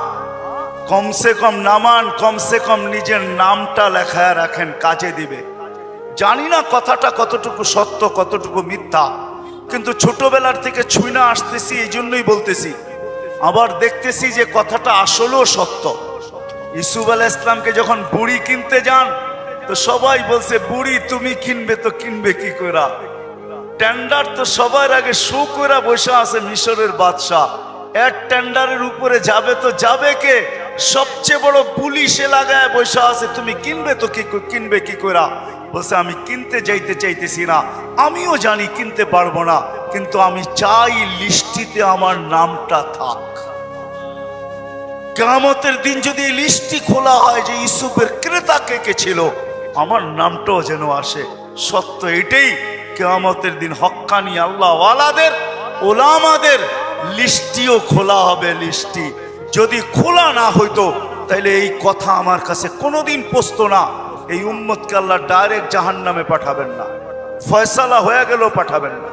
কমসে কম নামান, কমসে কম নিজের নামটা লেখায় রাখেন, কাজে দিবে। জানি না কথাটা কতটুকু সত্য কতটুকু মিথ্যা, কিন্তু ছোটবেলার থেকে ছুঁইনা আসতেছি, এই জন্যই বলতেছি। আবার দেখতেছি যে কথাটা আসলেও সত্য। ইউসুফ আলাইহিস সালামকে যখন বুড়ি কিনতে যান, তো সবাই বলছে, বুড়ি তুমি কিনবে তো কিনবে কি কইরা? টেন্ডার তো সবার আগে শো কইরা বসে আছে মিশরের বাদশাহ। এর টেন্ডারের উপরে যাবে তো যাবে কে? সবচেয়ে বড় পুলিশে লাগায় বসে আছে, তুমি কিনবে তো কিনবে কি কইরা? বলছে, আমি কিনতে চাইতেছি না, আমিও জানি কিনতে পারবো না, কিন্তু আমি চাই লিস্টিতে আমার নামটা থাক। কিয়ামতের দিন যদি লিস্টি খোলা হয় যে ইউসুফের ক্রেতা কে ছিল, আমার নামটাও যেন আসে। সত্য এটাই, কিয়ামতের দিন হক্কানি আল্লাহ ওয়ালাদের, ওলামাদের লিস্টিও খোলা হবে। লিস্টি যদি খোলা না হইতো, তাইলে এই কথা আমার কাছে কোনোদিন পৌঁছতো না। এই উম্মতকে আল্লাহ ডাইরেক্ট জাহান্নামে পাঠাবেন না, ফয়সালা হয়ে গেলেও পাঠাবেন না,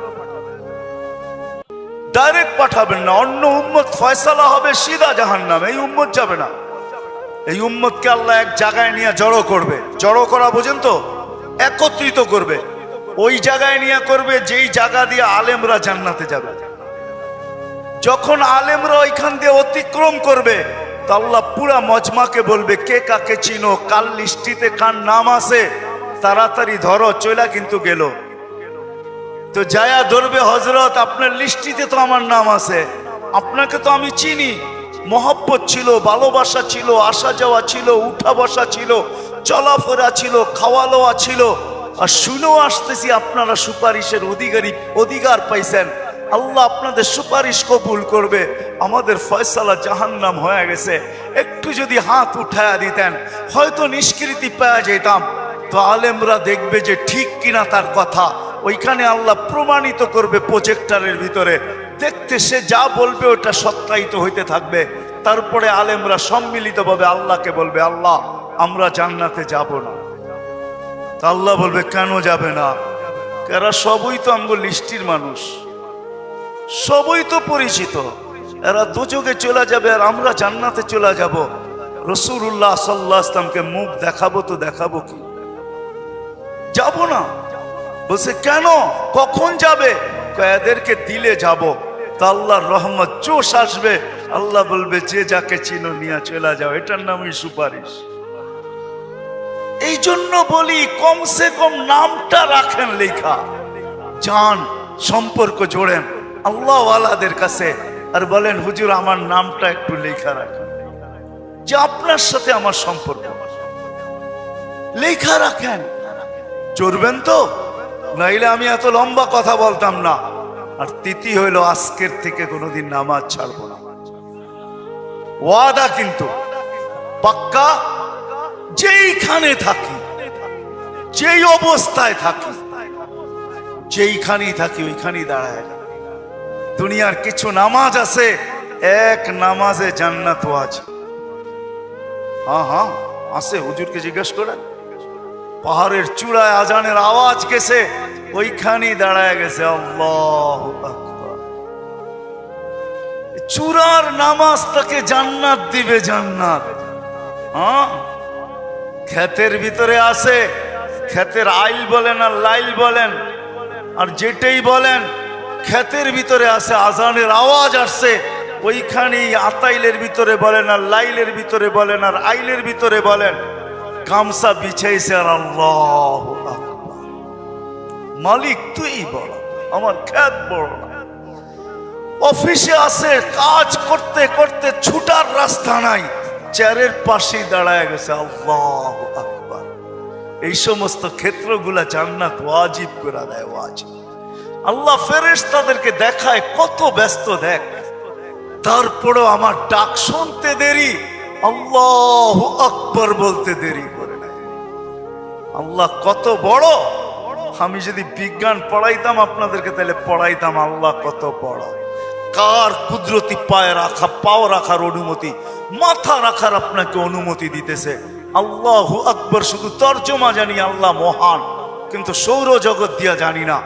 ডাইরেক্ট পাঠাবেন না। অন্য উম্মত ফয়সালা হবে সিধা জাহান্নামে, এই উম্মত যাবে না। এই উম্মতকে আল্লাহ এক জায়গায় নিয়ে জড়ো করবে। জড়ো করা বোঝেন তো? একত্রিত করবে। ওই জায়গায় নিয়ে করবে যেই জায়গা দিয়ে আলেমরা জান্নাতে যাবে। যখন আলেমরা ওইখান দিয়ে অতিক্রম করবে, তো আল্লাহ পুরা মজমাকে বলবে, কে কাকে চিনো, কাল লিস্টিতে কার নাম আছে, তাড়াতাড়ি ধরো, চইলা কিন্তু গেল। তো যায়া ধরবে, হযরত আপনার লিস্টিতে তো আমার নাম আছে, আপনাকে তো আমি চিনি, মহব্বত ছিল, ভালোবাসা ছিল, আসা যাওয়া ছিল, উঠা বসা ছিল, চলাফেরা ছিল, খাওয়া লওয়া ছিল, আর শুনেও আসতেছি আপনারা সুপারিশের অধিকার পাইছেন। আল্লাহ আপনাদের সুপারিশ কবুল করবে, আমাদের ফয়সালা জাহান্নাম হয়ে গেছে। একটু যদি হাত উঠায়া দিতেন, হয়তো নিষ্কৃতি পাওয়া যেতাম। তো আলেমরা দেখবে যে ঠিক কিনা তার কথা, ওইখানে আল্লাহ প্রমাণিত করবে প্রজেক্টরের ভিতরে। দেখতে সে যা বলবে ওটা সত্যায়িত হইতে থাকবে। তারপরে আলেমরা সম্মিলিতভাবে আল্লাহকে বলবে, আল্লাহ আমরা জান্নাতে যাব না। তা আল্লাহ বলবে, কেন যাবে না? এরা সবই তো আমগো লিস্টির মানুষ, সবই তো পরিচিত, এরা দুযোগে চলে যাবে আর আমরা জান্নাতে চলে যাব। রাসূলুল্লাহ সাল্লাল্লাহু আলাইহি ওয়াসাল্লামকে মুখ দেখাবো তো দেখাবো কি? যাব না। বলছে, কেন, কখন যাবে? এদেরকে দিলে যাব। তা আল্লাহর রহমত জোশ আসবে, আল্লাহ বলবে, যে যাকে চিনো নিয়ে চলে যাও। এটার নামই সুপারিশ। এই জন্য বলি, কমসে কম নামটা রাখেন লেখা, যান সম্পর্ক জোড়েন আল্লাহ ওয়ালাদের কাছে, আর বলেন, হুজুর আমার নামটা একটু লেখা রাখেন, যে আপনার সাথে আমার সম্পর্ক। লেখা রাখেন, চড়বেন তো? নাইলে আমি এত লম্বা কথা বলতাম না। আর তৃতীয় হইল, আজকের থেকে কোনোদিন নামাজ ছাড়বো না। ওয়াদা কিন্তু পাক্কা। যেইখানে থাকি, যেই অবস্থায় থাকি, যেইখানেই থাকি, ওইখানেই দাঁড়ায়। দুনিয়ার কিছু নামাজ আছে, এক নামাজে জান্নাত আছে। হ্যাঁ আছে, হুজুরকে জিজ্ঞেস করেন। পাহাড়ের চূড়ায় আজানের আওয়াজ গেছে, ওইখানেই দাঁড়ায় গেছে। আল্লাহু আকবার। চূড়ার নামাজ তাকে জান্নাত দিবে, জান্নাত। হ্যাঁ, ক্ষেতের ভিতরে আছে, ক্ষেতের আইল বলেন আর লাইল বলেন আর যেটাই বলেন, ক্ষেতের ভিতরে আছে আজানের আওয়াজ আসছে, ওইখানেই আতাইলের ভিতরে বলেন আর লাইলের ভিতরে বলেন আর আইলের ভিতরে বলেন গামছা বিছাইছে আর আল্লাহু আকবার। মালিক তুই বড়, আমার ক্ষেত বড় না। অফিসে আছে, কাজ করতে করতে ছুটার রাস্তা নাই, চেয়ারের পাশেই দাঁড়ায় গেছে, আল্লাহু আকবার। এই সমস্ত ক্ষেত্রগুলা জান্নাত ওয়াজিব করে দেয়, ওয়াজিব। আল্লাহ ফেরেশতাদেরকে দেখায় কত ব্যস্ত, দেখ, তারপরেও আমার ডাক শুনতে দেরি, আল্লাহু আকবার বলতে দেরি করে নাই। আল্লাহ কত বড়। আমি যদি বিজ্ঞান পড়াইতাম আপনাদেরকে, তাহলে পড়াইতাম আল্লাহ কত বড়। কার কুদরতি পায়ে রাখা, পাও রাখার অনুমতি, মাথা রাখার আপনাকে অনুমতি দিতেছে। আল্লাহু আকবার শুধু তর্জমা জানি, আল্লাহ মহান, কিন্তু সৌরজগৎ দিয়া জানি না।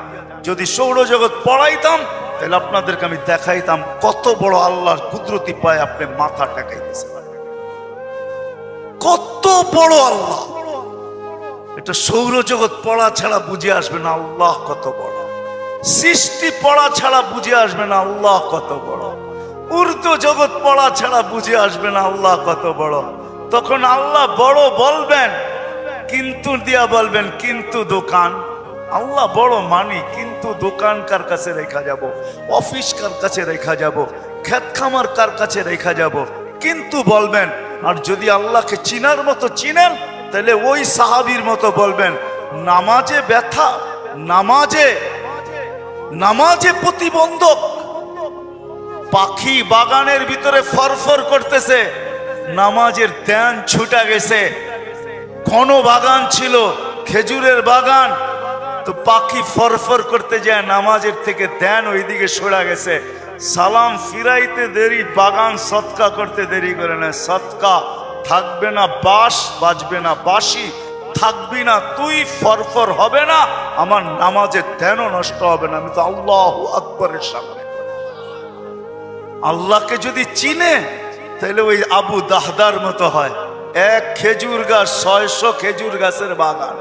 যদি সৌরজগৎ পড়াইতাম তাহলে আপনাদেরকে আমি দেখাইতাম কত বড় আল্লাহর কুদরতি পায়ে আপনি মাথা টেকাইতেছেন, কত বড় আল্লাহ। এটা সৌরজগৎ পড়া ছাড়া বুঝে আসবে না আল্লাহ কত বড়। সৃষ্টি পড়া ছাড়া বুঝে আসবে না আল্লাহ কত বড়। উর্দু জগৎ পড়া ছাড়া বুঝে আসবে না আল্লাহ কত বড়। তখন আল্লাহ বড় বলবেন, কিন্তু দিয়া বলবেন, কিন্তু দোকান। আল্লাহ বড় মানি, কিন্তু দোকান কার কাছে রেখা যাব, অফিস কার কাছে রেখা যাব, ক্ষেত খামার কার কাছে রেখা যাব, কিন্তু বলবেন। আর যদি আল্লাহকে চিনার মতো চিনেন, তাহলে ওই সাহাবীর মতো বলবেন, নামাজে ব্যথা, নামাজে প্রতিবন্ধক। পাখি বাগানের ভিতরে ফরফর করতেছে, নামাজের ধ্যান ছুটা গেছে। ঘন বাগান ছিল, খেজুরের বাগান, তো পাখি ফরফর করতে যায়, নামাজের থেকে ধ্যান ওইদিকে সরা গেছে। সালাম ফিরাইতে দেরি, বাগান সৎকা করতে দেরি করে না। সৎকা থাকবে না, বাঁশ বাজবে না, বাঁশি থাকবি না, তুই ফরফর হবে না, আমার নামাজের ধ্যানও নষ্ট হবে না। আমি তো আল্লাহু আকবরের সামনে। আল্লাহকে যদি চিনে তাহলে ওই আবু দাহদার মতো হয়। এক খেজুর গাছ 600 খেজুর গাছের বাগান,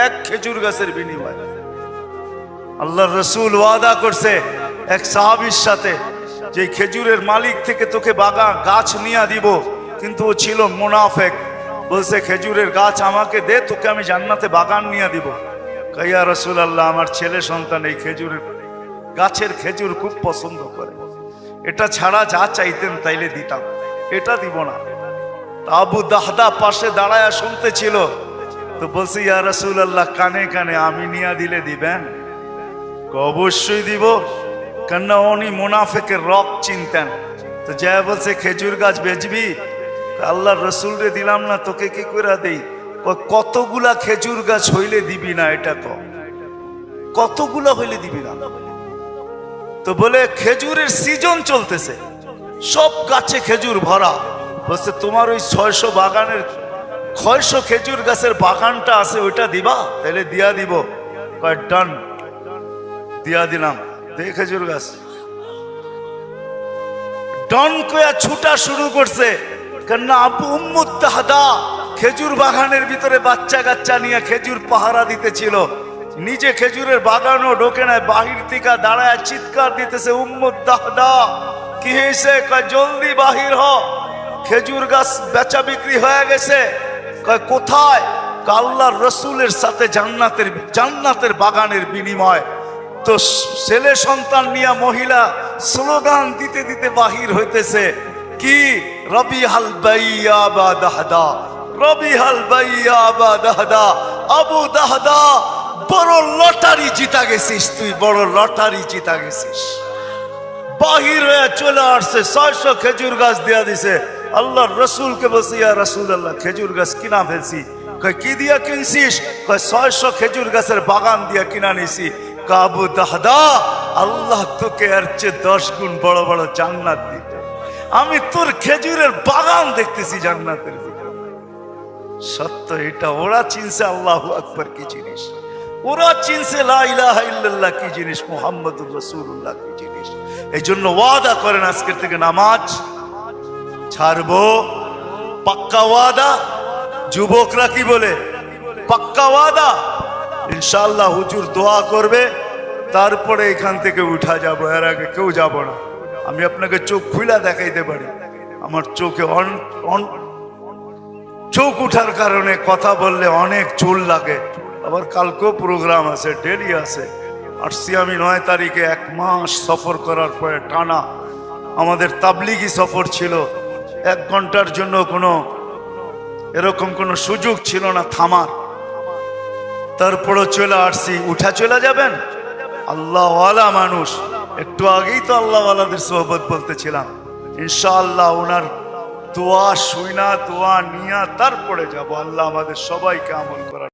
এক খেজুর গাছের বিনিময়। আল্লাহর রাসূল ওয়াদা করছে এক সাহাবীর সাথে, যে খেজুরের মালিক থেকে তোকে বাগান গাছ নিয়ে দিব, কিন্তু ও ছিল মুনাফেক। বলছে খেজুরের গাছ আমাকে দে, তোকে আমি জান্নাতে বাগান নিয়ে দিব। ইয়া রাসূলুল্লাহ, আমার ছেলে সন্তান এই খেজুরের গাছের খেজুর খুব পছন্দ করে, এটা ছাড়া যা চাইতেন তাইলে দিতাম, এটা দিব না। আবু দাহদা পাশে দাঁড়ায় শুনতেছিল, তো বলছে ইয়া রাসূলুল্লাহ, কানে কানে আমি নিয়ে দিলে দিবেন? অবশ্যই দিব, কেননা উনি মুনাফিকের রক চিনতেন। তো যা বলছে খেজুর গাছ বেচবি? আল্লাহর রাসূল রে দিলাম না, তোকে কি করে দেই? কতগুলা খেজুর গাছ হইলে দিবি না, এটা কতগুলা হইলে দিবি না? তো বলে খেজুরের সিজন চলতেছে, সব গাছে খেজুর ভরা। বলছে তোমার ওই 600 বাগানের 600 খেজুর গাছের বাগানটা আছে, ওইটা দিবা? তাহলে দিয়া দিব। কয় ডান, দিয়া দিলাম। দেখে খেজুর গাছ ডন কয়া ছুটা শুরু করছে, কেননা আবু উম্মু দাহদা খেজুর বাগানের ভিতরে বাচ্চা কাচ্চা নিয়ে খেজুর পাহারা দিতেছিল। নিজে খেজুরের বাগানও ঢোকে নাই, বাহির থেকে দাঁড়ায় চিৎকার দিতেছে, উম্মু দাহদা কি হয়েছে? কয় জলদি বাহির হ, খেজুর গাছ বেচা বিক্রি হয়ে গেছে। কয় কোথায়? আল্লাহর রাসূলের সাথে জান্নাতের বাগানের বিনিময়। তো ছেলে সন্তান নিয়ে মহিলা স্লোগান দিতে দিতে বাহির হইতেছে, কি রবিহাল বাইয়া বা দাহদা, রবিহাল বাইয়া বা দাহদা। আবু দাহদা, বড় লটারি জিতা গেছিস তুই, বড় লটারি জিতা গেছিস। বাহির হয়ে চলে আসছে, 600 খেজুর গাছ দেয়া দিছে। আল্লাহর রাসূলকে বলছে, ইয়া রাসূলুল্লাহ, খেজুর গাছ কিনা ফেলছি। কয় কি দিয়া কিনছিস? কয় 600 খেজুর গাছের বাগান দিয়া কিনা নিছি। আবু দাহদা, আল্লাহ তোকে এর চেয়ে 10 গুণ বড় বড় জান্নাত দিবে। আমি তোর খেজুরের বাগান দেখতেছি জান্নাতের ভিতরে। সত্য এটা, ওরা চিনছে আল্লাহু আকবার কি জিনিস, ওরা চিনছে লা ইলাহা ইল্লাল্লাহ কি জিনিস, মুহাম্মাদুর রাসূলুল্লাহ কি জিনিস। এই জন্য ওয়াদা করেন আজকের থেকে নামাজ ছাড়বো, পাক্কা ওয়াদা। যুবকরা কি বলে? পাক্কা ওয়াদা। ইনশাআল্লাহ হুজুর দোয়া করবে, তারপরে এখান থেকে উঠা যাব, এর আগে কেউ যাব না। আমি আপনাকে চোখ খুলা দেখাইতে পারি, আমার চোখে চোখ উঠার কারণে কথা বললে অনেক চুল লাগে। আবার কালকেও প্রোগ্রাম আছে, ডেলি আছে। আসছি আমি 9 তারিখে, 1 মাস সফর করার পরে টানা আমাদের তাবলিগি সফর ছিল। 1 ঘন্টার জন্য এরকম কোনো সুযোগ ছিল না থামার। তারপরও চলে আসছি। উঠা চলে যাবেন? আল্লাহওয়ালা মানুষ, একটু আগেই তো আল্লাহওয়ালাদের সোহবত বলতেছিলাম। ইনশাআল্লাহ ওনার দোয়া শুইনা, দোয়া নিয়া তারপরে যাব। আল্লাহ আমাদের সবাইকে আমল করার